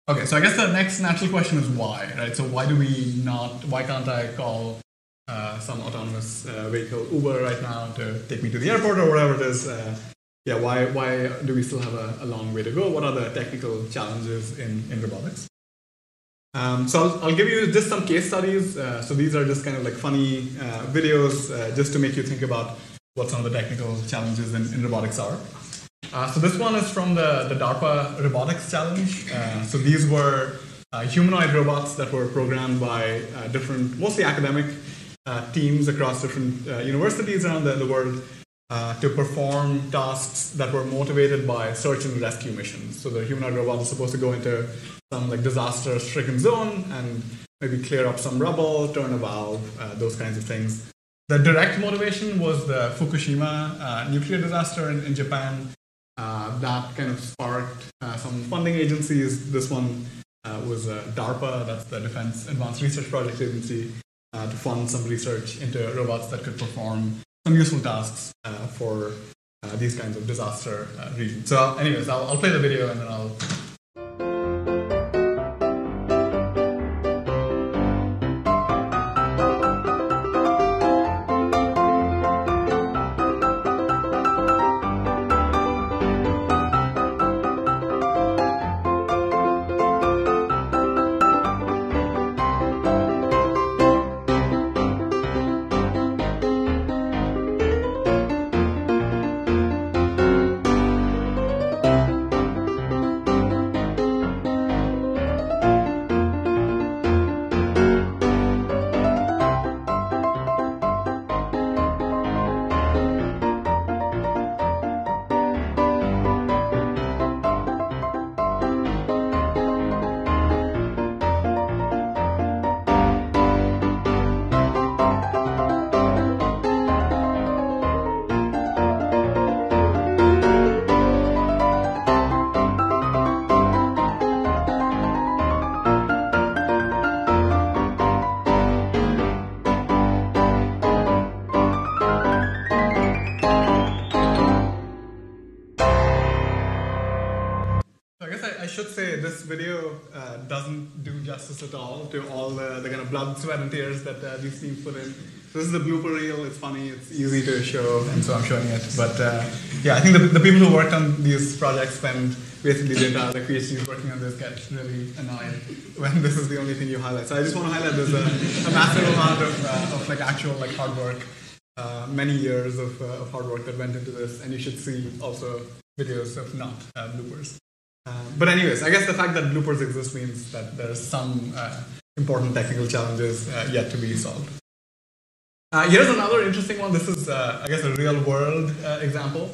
Okay, so I guess the next natural question is why, right? So why can't I call some autonomous vehicle Uber right now to take me to the airport or whatever it is? Why do we still have a long way to go? What are the technical challenges in robotics? So I'll give you just some case studies. So these are just kind of like funny videos just to make you think about what some of the technical challenges in robotics are. So this one is from the DARPA Robotics Challenge. So these were humanoid robots that were programmed by different, mostly academic teams across different universities around the world to perform tasks that were motivated by search and rescue missions. So the humanoid robot was supposed to go into some like disaster-stricken zone and maybe clear up some rubble, turn a valve, those kinds of things. The direct motivation was the Fukushima nuclear disaster in Japan. That kind of sparked some funding agencies. This one was DARPA, that's the Defense Advanced Research Project Agency, to fund some research into robots that could perform some useful tasks for these kinds of disaster regions. So anyways, I'll play the video and then I'll... this video doesn't do justice at all to all the kind of blood, sweat, and tears that these teams put in. This is the blooper reel. It's funny. It's easy to show, and so I'm showing it. But yeah, I think the people who worked on these projects spend basically the entire PhDs working on this get really annoyed when this is the only thing you highlight. So I just want to highlight there's a massive amount of like actual like hard work, many years of hard work that went into this, and you should see also videos of not bloopers. But anyways, I guess the fact that bloopers exist means that there's some important technical challenges yet to be solved. Here's another interesting one. This is, I guess, a real-world example.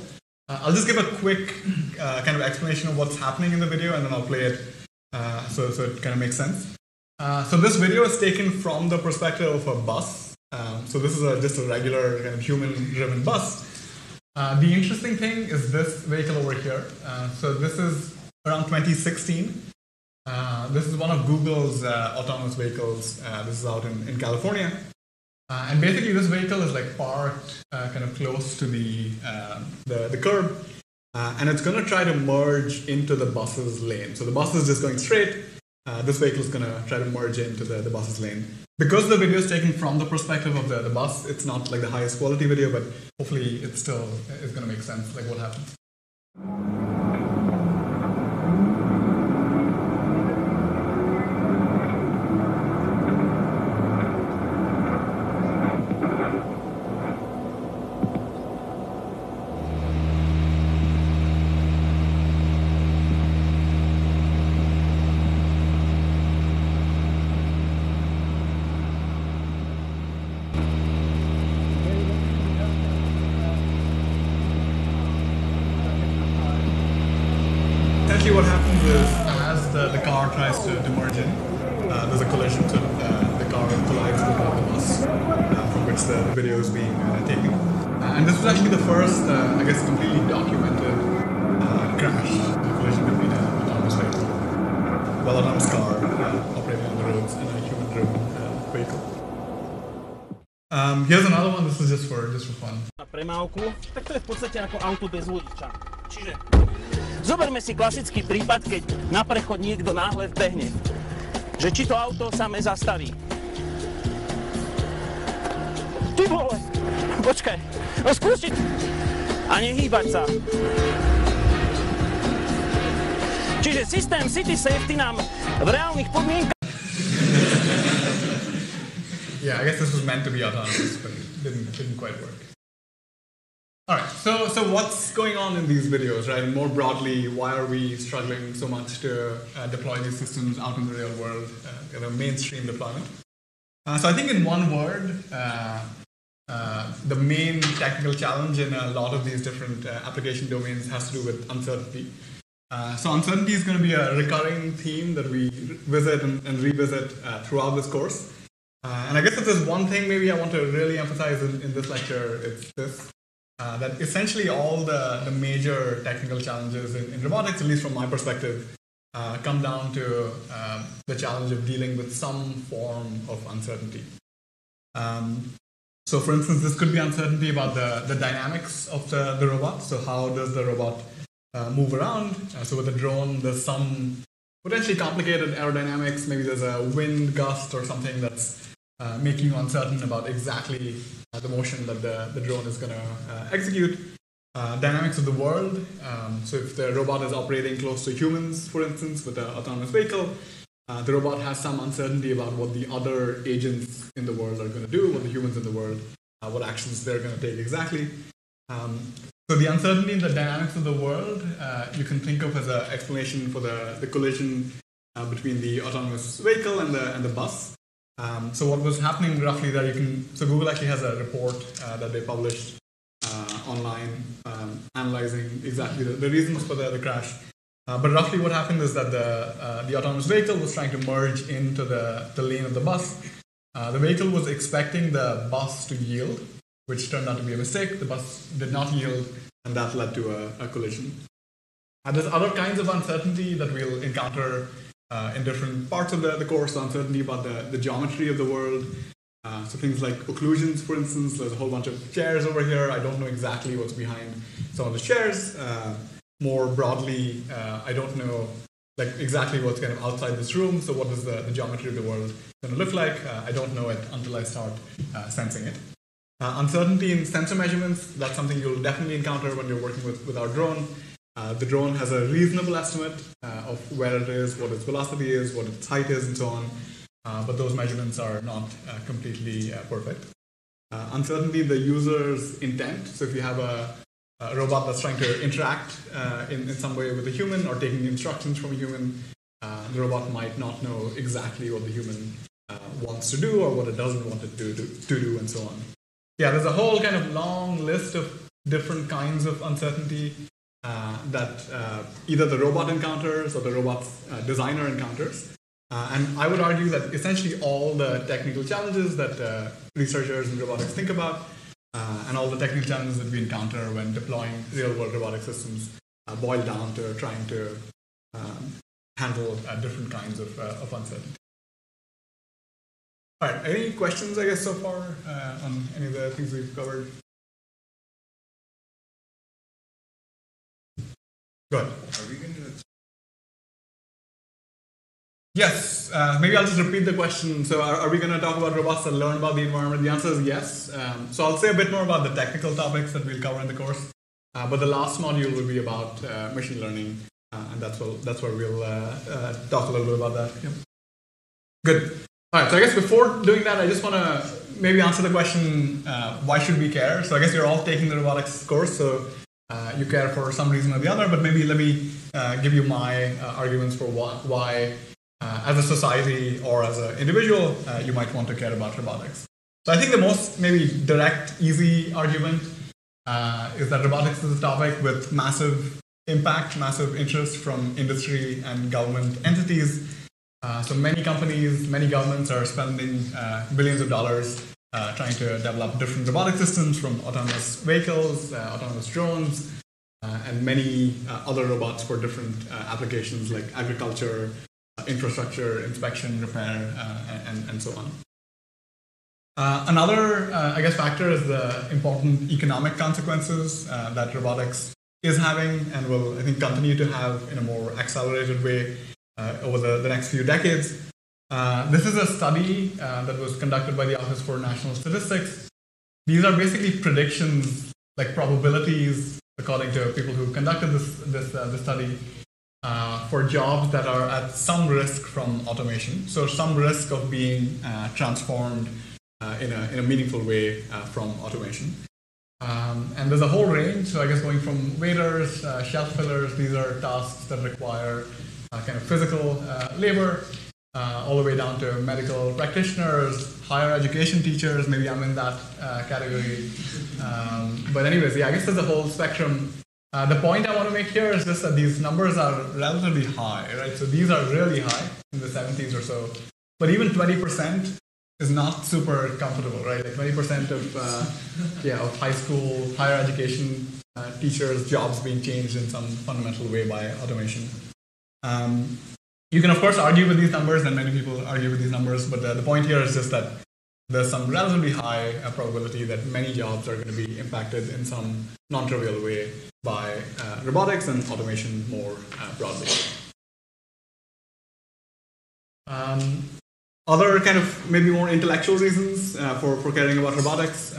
I'll just give a quick kind of explanation of what's happening in the video, and then I'll play it so it kind of makes sense. So this video is taken from the perspective of a bus. So this is just a regular kind of human-driven bus. The interesting thing is this vehicle over here. So this is around 2016. This is one of Google's autonomous vehicles. This is out in California. And basically this vehicle is like parked kind of close to the curb. And it's going to try to merge into the bus's lane. So the bus is just going straight. This vehicle is going to try to merge into the bus's lane. Because the video is taken from the perspective of the bus, it's not like the highest quality video, but hopefully it still is going to make sense, like what happens. What happens is, as the car tries to merge in, there's a collision, so the car collides with the bus from which the video is being taken. And this was actually the first, I guess, completely documented crash, collision between an autonomous vehicle, autonomous car operating on the roads, and a human-driven vehicle. Here's another one. This is just for fun. Na premávku, tak to je v podstate ako auto bez vodiča. Čiže zoberme si klasický prípad, keď na prechod niekto náhle vbehne. Že či to auto samé zastaví. Ty vole! Počkaj, no spustiť a nehýbať sa. Čiže systém City Safety nám v reálnych podmienkach... Yeah, I guess this was meant to be autonomous, but it didn't quite work. All right, so what's going on in these videos, right? And more broadly, why are we struggling so much to deploy these systems out in the real world, mainstream deployment? So I think in one word, the main technical challenge in a lot of these different application domains has to do with uncertainty. So uncertainty is going to be a recurring theme that we visit and revisit throughout this course. And I guess if there's one thing maybe I want to really emphasize in this lecture, it's this. That essentially all the major technical challenges in robotics, at least from my perspective, come down to the challenge of dealing with some form of uncertainty. So for instance, this could be uncertainty about the dynamics of the robot. So how does the robot move around? So with the drone, there's some potentially complicated aerodynamics. Maybe there's a wind gust or something that's making you uncertain about exactly the motion that the drone is going to execute. Dynamics of the world. So if the robot is operating close to humans, for instance, with an autonomous vehicle, the robot has some uncertainty about what the other agents in the world are going to do, what the humans in the world, what actions they're going to take exactly. So the uncertainty in the dynamics of the world, you can think of as an explanation for the collision between the autonomous vehicle and the bus. So what was happening roughly there, so Google actually has a report that they published online analyzing exactly the reasons for the crash. But roughly what happened is that the autonomous vehicle was trying to merge into the lane of the bus. The vehicle was expecting the bus to yield, which turned out to be a mistake. The bus did not yield, and that led to a collision. And there's other kinds of uncertainty that we'll encounter in different parts of the course, uncertainty about the geometry of the world. So things like occlusions, for instance. There's a whole bunch of chairs over here. I don't know exactly what's behind some of the chairs. More broadly, I don't know like exactly what's kind of outside this room. So what is the geometry of the world going to look like? I don't know it until I start sensing it. Uncertainty in sensor measurements, that's something you'll definitely encounter when you're working with our drone. The drone has a reasonable estimate of where it is, what its velocity is, what its height is, and so on. But those measurements are not completely perfect. Uncertainty in the user's intent. So if you have a robot that's trying to interact in some way with a human or taking instructions from a human, the robot might not know exactly what the human wants to do or what it doesn't want it to do, and so on. Yeah, there's a whole kind of long list of different kinds of uncertainty that either the robot encounters or the robot's designer encounters. And I would argue that essentially all the technical challenges that researchers in robotics think about and all the technical challenges that we encounter when deploying real-world robotic systems boil down to trying to handle different kinds of uncertainty. All right, any questions, I guess, so far on any of the things we've covered? Go ahead. Are we going to? Yes, maybe I'll just repeat the question. So are we going to talk about robots that learn about the environment? The answer is yes. So I'll say a bit more about the technical topics that we'll cover in the course. But the last module will be about machine learning, and that's where we'll talk a little bit about that. Yep. Good. All right, so I guess before doing that, I just want to maybe answer the question, why should we care? So I guess you're all taking the robotics course, so you care for some reason or the other, but maybe let me give you my arguments for why as a society or as an individual, you might want to care about robotics. So I think the most maybe direct, easy argument is that robotics is a topic with massive impact, massive interest from industry and government entities. So many companies, many governments are spending billions of dollars trying to develop different robotic systems, from autonomous vehicles, autonomous drones, and many other robots for different applications like agriculture, infrastructure, inspection, repair, and so on. Another, I guess, factor is the important economic consequences that robotics is having and will, I think, continue to have in a more accelerated way over the next few decades. This is a study that was conducted by the Office for National Statistics. These are basically predictions, like probabilities, according to people who conducted this study, for jobs that are at some risk from automation. So some risk of being transformed in a meaningful way from automation. And there's a whole range. So I guess going from waiters, shelf fillers, these are tasks that require kind of physical labor, all the way down to medical practitioners, higher education teachers. Maybe I'm in that category. But anyways, yeah, I guess there's a whole spectrum. The point I want to make here is just that these numbers are relatively high, right? So these are really high, in the 70s or so. But even 20% is not super comfortable, right? Like 20% of high school, higher education teachers' jobs being changed in some fundamental way by automation. You can, of course, argue with these numbers, and many people argue with these numbers, but the point here is just that there's some relatively high probability that many jobs are going to be impacted in some non-trivial way by robotics and automation more broadly. Other kind of maybe more intellectual reasons for caring about robotics.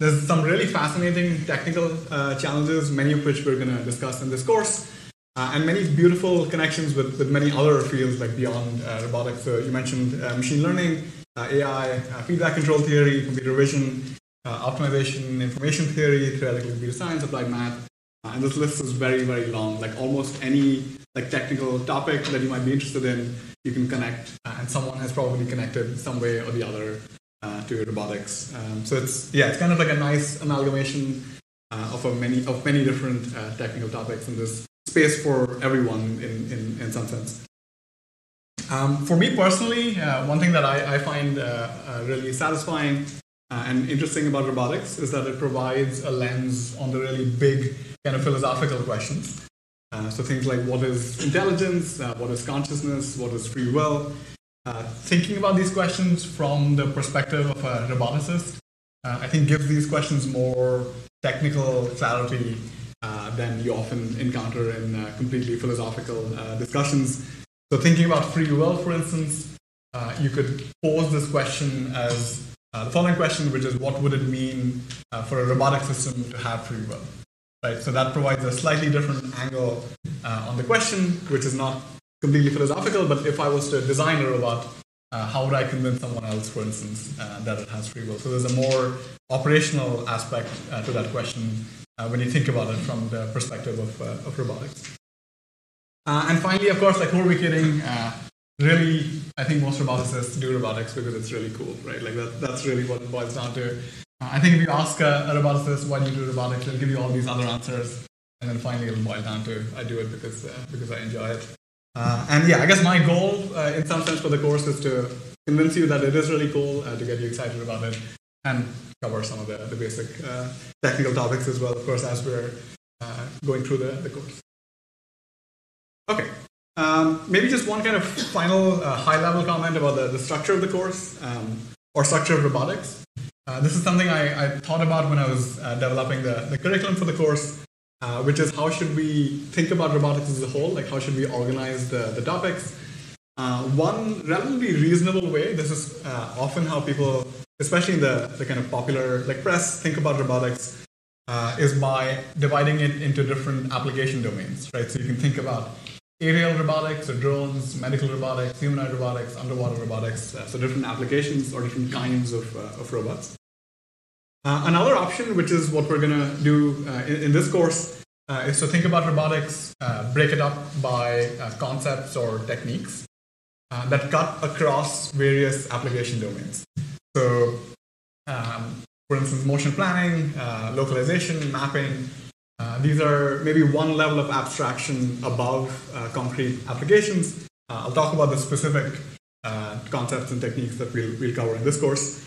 There's some really fascinating technical challenges, many of which we're going to discuss in this course. And many beautiful connections with many other fields like beyond robotics. So you mentioned machine learning, AI, feedback control theory, computer vision, optimization, information theory, theoretical computer science, applied math. And this list is very, very long. Like almost any like technical topic that you might be interested in, you can connect, and someone has probably connected some way or the other to robotics. So it's kind of like a nice amalgamation of many different technical topics in this space for everyone in some sense. For me personally, one thing that I find really satisfying and interesting about robotics is that it provides a lens on the really big kind of philosophical questions. So things like what is intelligence, what is consciousness, what is free will. Thinking about these questions from the perspective of a roboticist, I think gives these questions more technical clarity than you often encounter in completely philosophical discussions. So thinking about free will, for instance, you could pose this question as the following question, which is, what would it mean for a robotic system to have free will? Right? So that provides a slightly different angle on the question, which is not completely philosophical, but if I was to design a robot, how would I convince someone else, for instance, that it has free will? So there's a more operational aspect to that question when you think about it from the perspective of robotics. And finally, of course, like, who are we kidding? Really, I think most roboticists do robotics because it's really cool, right? Like that's really what it boils down to. I think if you ask a roboticist, why do you do robotics, they'll give you all these other answers. And then finally, it'll boil down to, I do it because I enjoy it. And yeah, I guess my goal, in some sense, for the course is to convince you that it is really cool, to get you excited about it, and cover some of the basic technical topics as well, of course, as we're going through the course. Okay. Maybe just one kind of final high-level comment about the structure of the course, or structure of robotics. This is something I thought about when I was developing the curriculum for the course, which is, how should we think about robotics as a whole? Like, how should we organize the topics? One relatively reasonable way, this is often how people, especially in the kind of popular press, think about robotics, is by dividing it into different application domains, right? So you can think about aerial robotics, or drones, medical robotics, humanoid robotics, underwater robotics, so different applications or different kinds of robots. Another option, which is what we're going to do in this course, is to think about robotics, break it up by concepts or techniques that cut across various application domains. So, for instance, motion planning, localization, mapping, these are maybe one level of abstraction above concrete applications. I'll talk about the specific concepts and techniques that we'll cover in this course.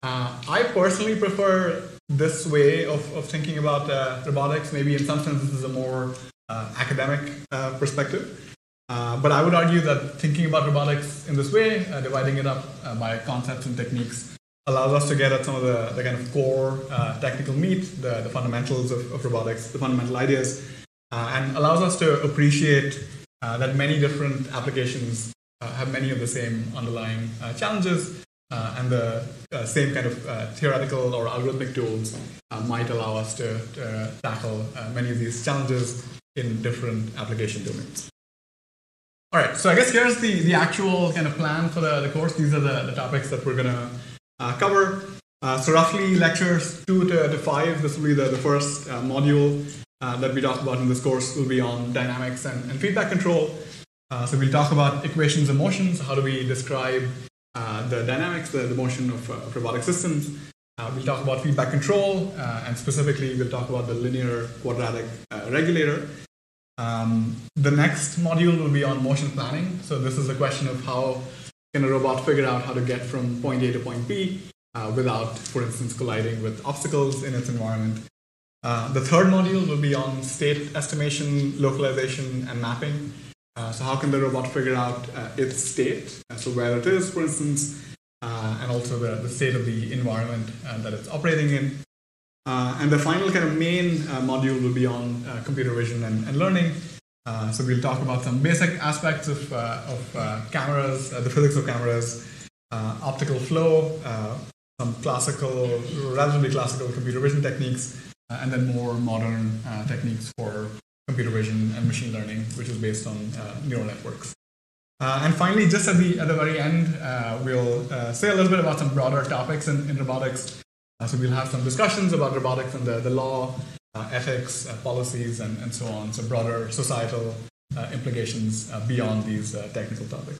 I personally prefer this way of thinking about robotics. Maybe in some sense this is a more academic perspective. But I would argue that thinking about robotics in this way, dividing it up by concepts and techniques, allows us to get at some of the kind of core technical meat, the fundamentals of robotics, the fundamental ideas, and allows us to appreciate that many different applications have many of the same underlying challenges, and the same kind of theoretical or algorithmic tools might allow us to tackle many of these challenges in different application domains. All right, so I guess here's the actual kind of plan for the course. These are the topics that we're going to cover. So roughly lectures 2 to 5, this will be the first module that we talk about in this course, will be on dynamics and feedback control. So we'll talk about equations of motion. So how do we describe the dynamics, the motion of robotic systems. We'll talk about feedback control, and specifically we'll talk about the linear quadratic regulator. The next module will be on motion planning. So this is a question of how can a robot figure out how to get from point A to point B without, for instance, colliding with obstacles in its environment. The third module will be on state estimation, localization, and mapping. So how can the robot figure out its state, so where it is, for instance, and also the state of the environment that it's operating in. And the final kind of main module will be on computer vision and learning. So we'll talk about some basic aspects of cameras, the physics of cameras, optical flow, some classical, relatively classical computer vision techniques, and then more modern techniques for computer vision and machine learning, which is based on neural networks. And finally, just at the very end, we'll say a little bit about some broader topics in robotics. So we'll have some discussions about robotics and the law, ethics, policies, and so on. So broader societal implications beyond these technical topics.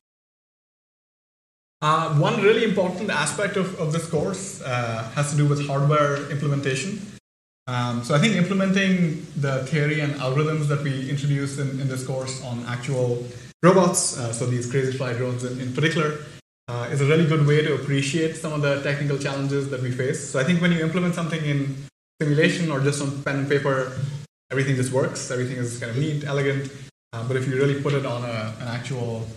One really important aspect of this course has to do with hardware implementation. So I think implementing the theory and algorithms that we introduced in this course on actual robots, so these crazy fly drones in particular, is a really good way to appreciate some of the technical challenges that we face. So I think when you implement something in simulation or just on pen and paper, everything just works, everything is kind of neat, elegant. But if you really put it on an actual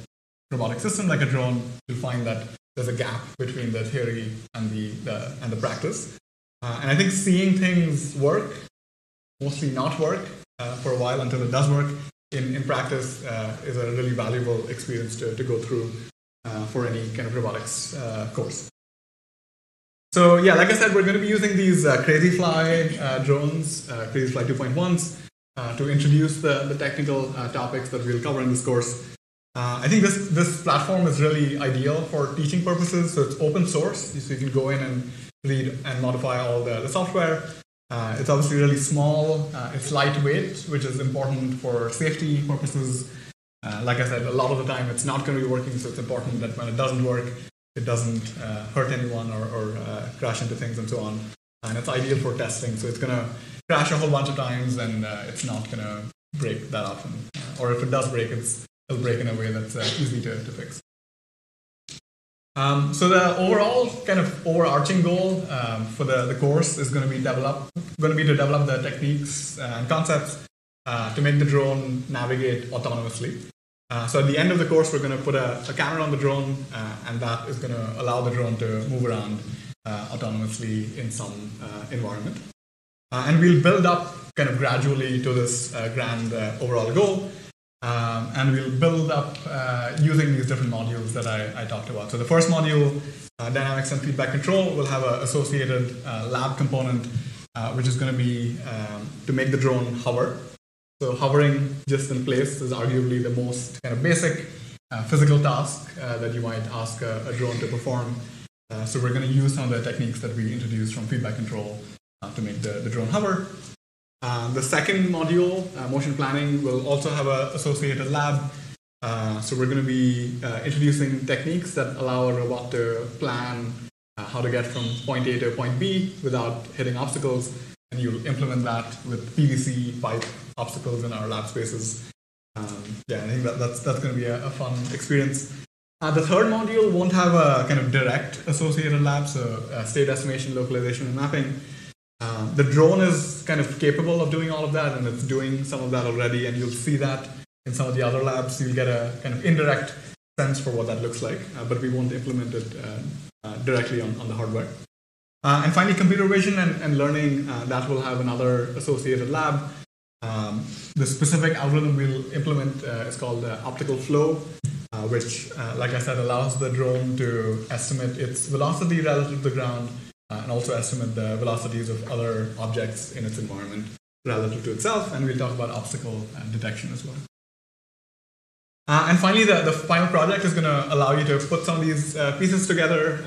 robotic system like a drone, you'll find that there's a gap between the theory and the practice. And I think seeing things work, mostly not work, for a while until it does work in practice is a really valuable experience to go through for any kind of robotics course. So yeah, like I said, we're going to be using these Crazyflie drones, Crazyflie 2.1s, to introduce the technical topics that we'll cover in this course. I think this platform is really ideal for teaching purposes. So it's open source, so you can go in and read and modify all the software. It's obviously really small. It's lightweight, which is important for safety purposes. Like I said, a lot of the time it's not going to be working, so it's important that when it doesn't work, it doesn't hurt anyone or crash into things and so on. And it's ideal for testing, so it's going to crash a whole bunch of times and it's not going to break that often. Or if it does break, it'll break in a way that's easy to fix. So the overall kind of overarching goal for the course is going to be to develop the techniques and concepts to make the drone navigate autonomously. So at the end of the course, we're going to put a camera on the drone, and that is going to allow the drone to move around autonomously in some environment. And we'll build up kind of gradually to this grand overall goal. And we'll build up using these different modules that I talked about. So the first module, dynamics and feedback control, will have an associated lab component, which is going to be to make the drone hover. So hovering just in place is arguably the most kind of basic physical task that you might ask a drone to perform. So we're going to use some of the techniques that we introduced from feedback control to make the drone hover. The second module, motion planning, will also have an associated lab. So we're going to be introducing techniques that allow a robot to plan how to get from point A to point B without hitting obstacles. And you'll implement that with PVC pipe obstacles in our lab spaces. Yeah, I think that's going to be a fun experience. The third module won't have a kind of direct associated lab, so state estimation, localization, and mapping. The drone is kind of capable of doing all of that, and it's doing some of that already, and you'll see that in some of the other labs. You'll get a kind of indirect sense for what that looks like, but we won't implement it directly on the hardware. And finally, computer vision and learning, that will have another associated lab. The specific algorithm we'll implement is called optical flow, which, like I said, allows the drone to estimate its velocity relative to the ground, and also estimate the velocities of other objects in its environment relative to itself, and we'll talk about obstacle detection as well. And finally, the final project is going to allow you to put some of these pieces together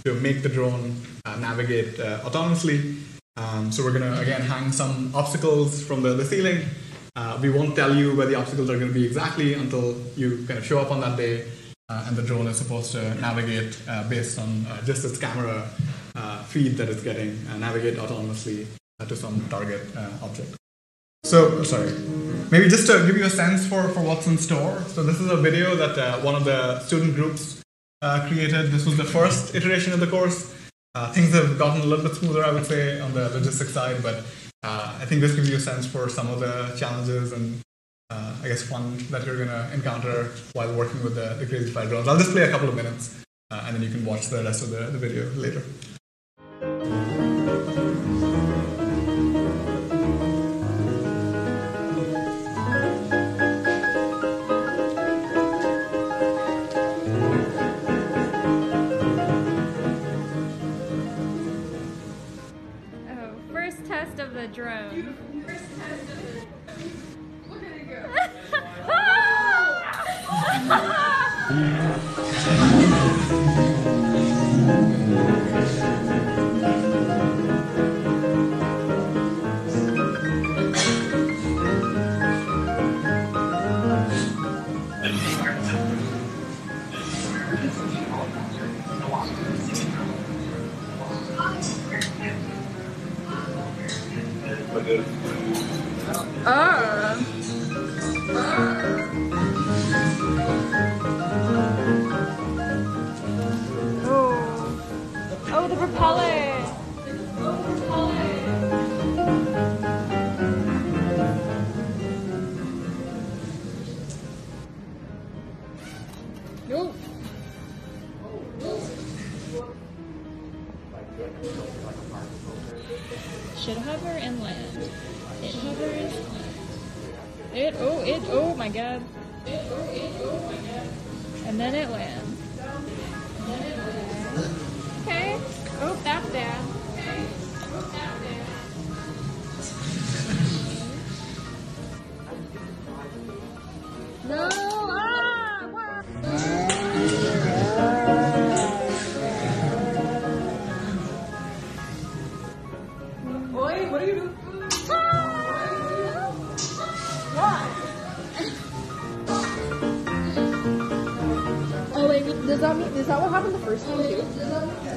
to make the drone navigate autonomously. So we're going to, again, hang some obstacles from the ceiling. We won't tell you where the obstacles are going to be exactly until you kind of show up on that day, and the drone is supposed to navigate based on just its camera feed that it's getting, navigate autonomously to some target object. So, sorry, maybe just to give you a sense for what's in store. So this is a video that one of the student groups created. This was the first iteration of the course. Things have gotten a little bit smoother, I would say, on the logistics side, but I think this gives you a sense for some of the challenges and I guess fun that you're going to encounter while working with the Crazyflie drones. I'll just play a couple of minutes and then you can watch the rest of the video later. First test of the drone. First test of the drone. Look at it go. Oh, the propeller. Nope. Should hover and land. It hovers. Oh my god. And then it lands. Okay. Oh, that's bad. No! Ah! Wow. Oi, what are you doing? Oh wait, does that mean, is that what happened the first time too?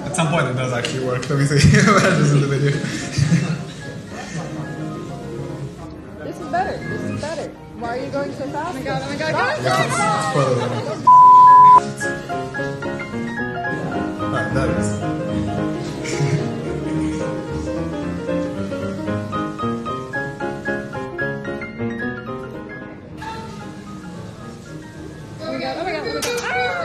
At some point it does actually work. Let me see. This is the video. This is better. This is better. Why are you going so fast? Oh my god, oh my god, I guess it's further than it. Alright, that is. Oh my god, oh my god, oh my god. Ah!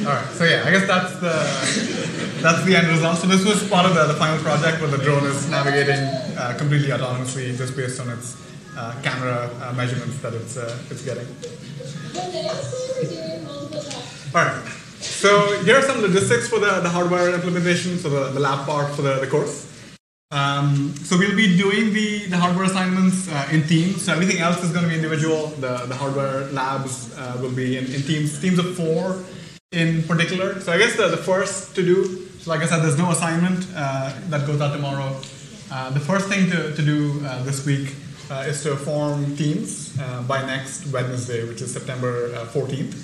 Alright, so yeah, I guess that's the end result. So this was part of the final project where the drone is navigating completely autonomously just based on its camera measurements that it's getting. Alright, so here are some logistics for the hardware implementation, so the lab part for the course. So we'll be doing the hardware assignments in teams. So everything else is going to be individual. The hardware labs will be in teams of 4 in particular. So I guess the first to do, so like I said, there's no assignment that goes out tomorrow. The first thing to do this week is to form teams by next Wednesday, which is September 14th.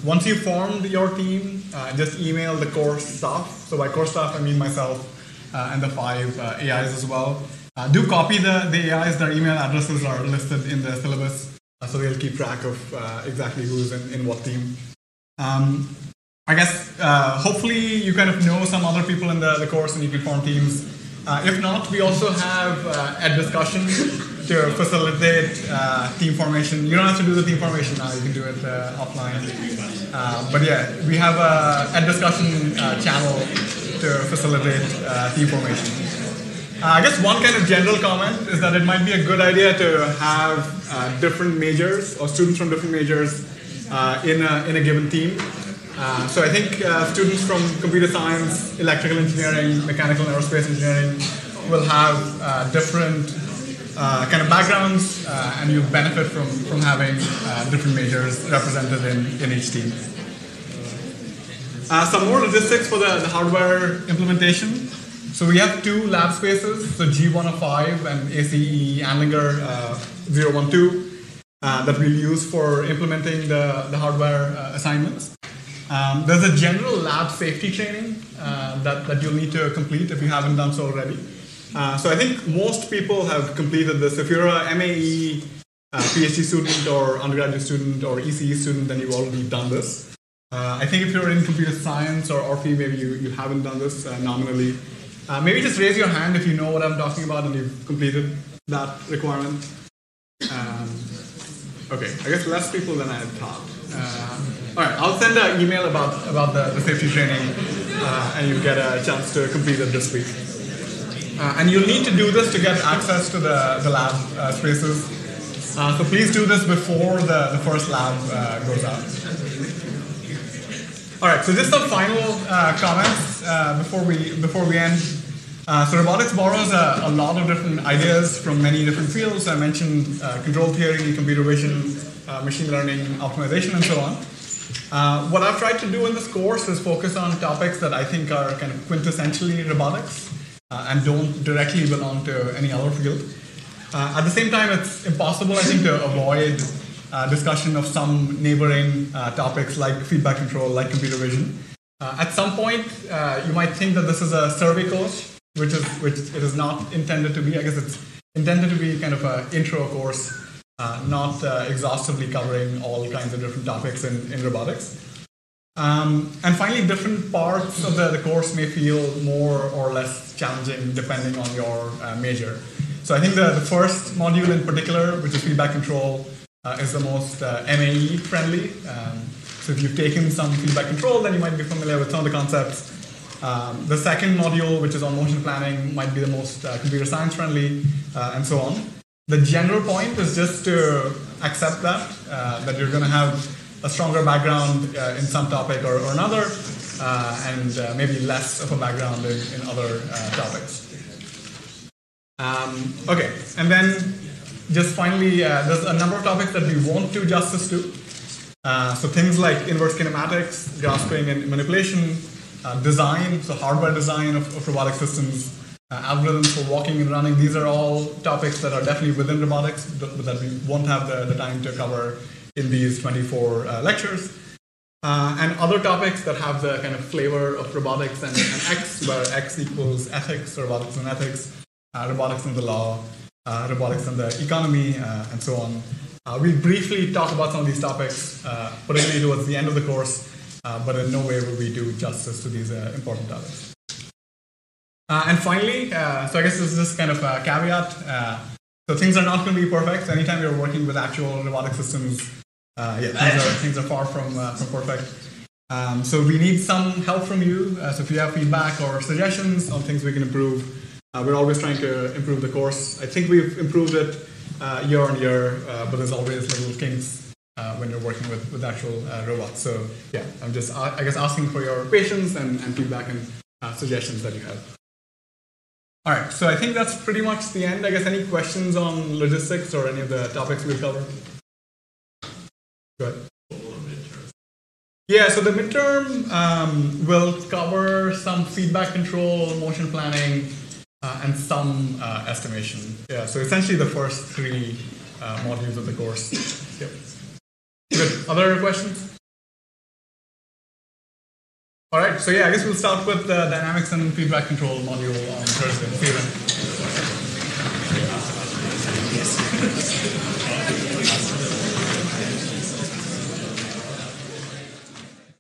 Once you've formed your team, just email the course staff. So by course staff, I mean myself and the 5 AIs as well. Do copy the AIs. Their email addresses are listed in the syllabus, so they'll keep track of exactly who's in what team. I guess hopefully you kind of know some other people in the course and you can form teams. If not, we also have a discussion to facilitate team formation. You don't have to do the team formation now, you can do it offline. But yeah, we have a discussion channel to facilitate team formation. I guess one kind of general comment is that it might be a good idea to have different majors or students from different majors in a given team. So I think students from computer science, electrical engineering, mechanical and aerospace engineering will have different kind of backgrounds, and you benefit from having different majors represented in each team. Some more logistics for the hardware implementation. So we have 2 lab spaces, so G105 and ACE Anlinger 012, that we'll use for implementing the hardware assignments. There's a general lab safety training that you'll need to complete if you haven't done so already. So I think most people have completed this. If you're a MAE, PhD student or undergraduate student or ECE student, then you've already done this. I think if you're in computer science or ORPHE, maybe you haven't done this nominally. Maybe just raise your hand if you know what I'm talking about and you've completed that requirement. Okay, I guess less people than I had thought. All right, I'll send an email about the safety training, and you'll get a chance to complete it this week. And you'll need to do this to get access to the lab spaces. So please do this before the first lab goes out. All right, so just some final comments before we end. So robotics borrows a lot of different ideas from many different fields. I mentioned control theory, computer vision, machine learning, optimization, and so on. What I've tried to do in this course is focus on topics that I think are kind of quintessentially robotics and don't directly belong to any other field. At the same time, it's impossible, I think, to avoid discussion of some neighboring topics like feedback control, like computer vision. At some point, you might think that this is a survey course, which it is not intended to be. I guess it's intended to be kind of an intro course, not exhaustively covering all kinds of different topics in robotics. And finally, different parts of the course may feel more or less challenging depending on your major. So I think the first module in particular, which is feedback control, is the most MAE friendly. So if you've taken some feedback control, then you might be familiar with some of the concepts. The second module, which is on motion planning, might be the most computer science friendly, and so on. The general point is just to accept that you're going to have a stronger background in some topic or another, and maybe less of a background in other topics. Okay, and then just finally, there's a number of topics that we won't do justice to. So things like inverse kinematics, grasping and manipulation, design, so hardware design of robotic systems, algorithms for walking and running. These are all topics that are definitely within robotics, but that we won't have the time to cover in these 24 lectures. And other topics that have the kind of flavor of robotics and X, where X equals ethics, robotics and ethics, robotics and the law, robotics and the economy, and so on. We'll briefly talk about some of these topics, particularly towards the end of the course, but in no way will we do justice to these important topics. And finally, so I guess this is just kind of a caveat. So things are not going to be perfect. So anytime you're working with actual robotic systems, things are far from perfect. So we need some help from you. So if you have feedback or suggestions on things we can improve, we're always trying to improve the course. I think we've improved it year on year, but there's always little kinks when you're working with actual robots. So yeah, I'm just, I guess, asking for your patience and feedback and suggestions that you have. All right, so I think that's pretty much the end. I guess any questions on logistics or any of the topics we've covered? Go ahead. Yeah, so the midterm will cover some feedback control, motion planning, and some estimation. Yeah, so essentially the first 3 modules of the course. Yep. Good. Other questions? All right, so yeah, I guess we'll start with the dynamics and feedback control module on Thursday. See you then.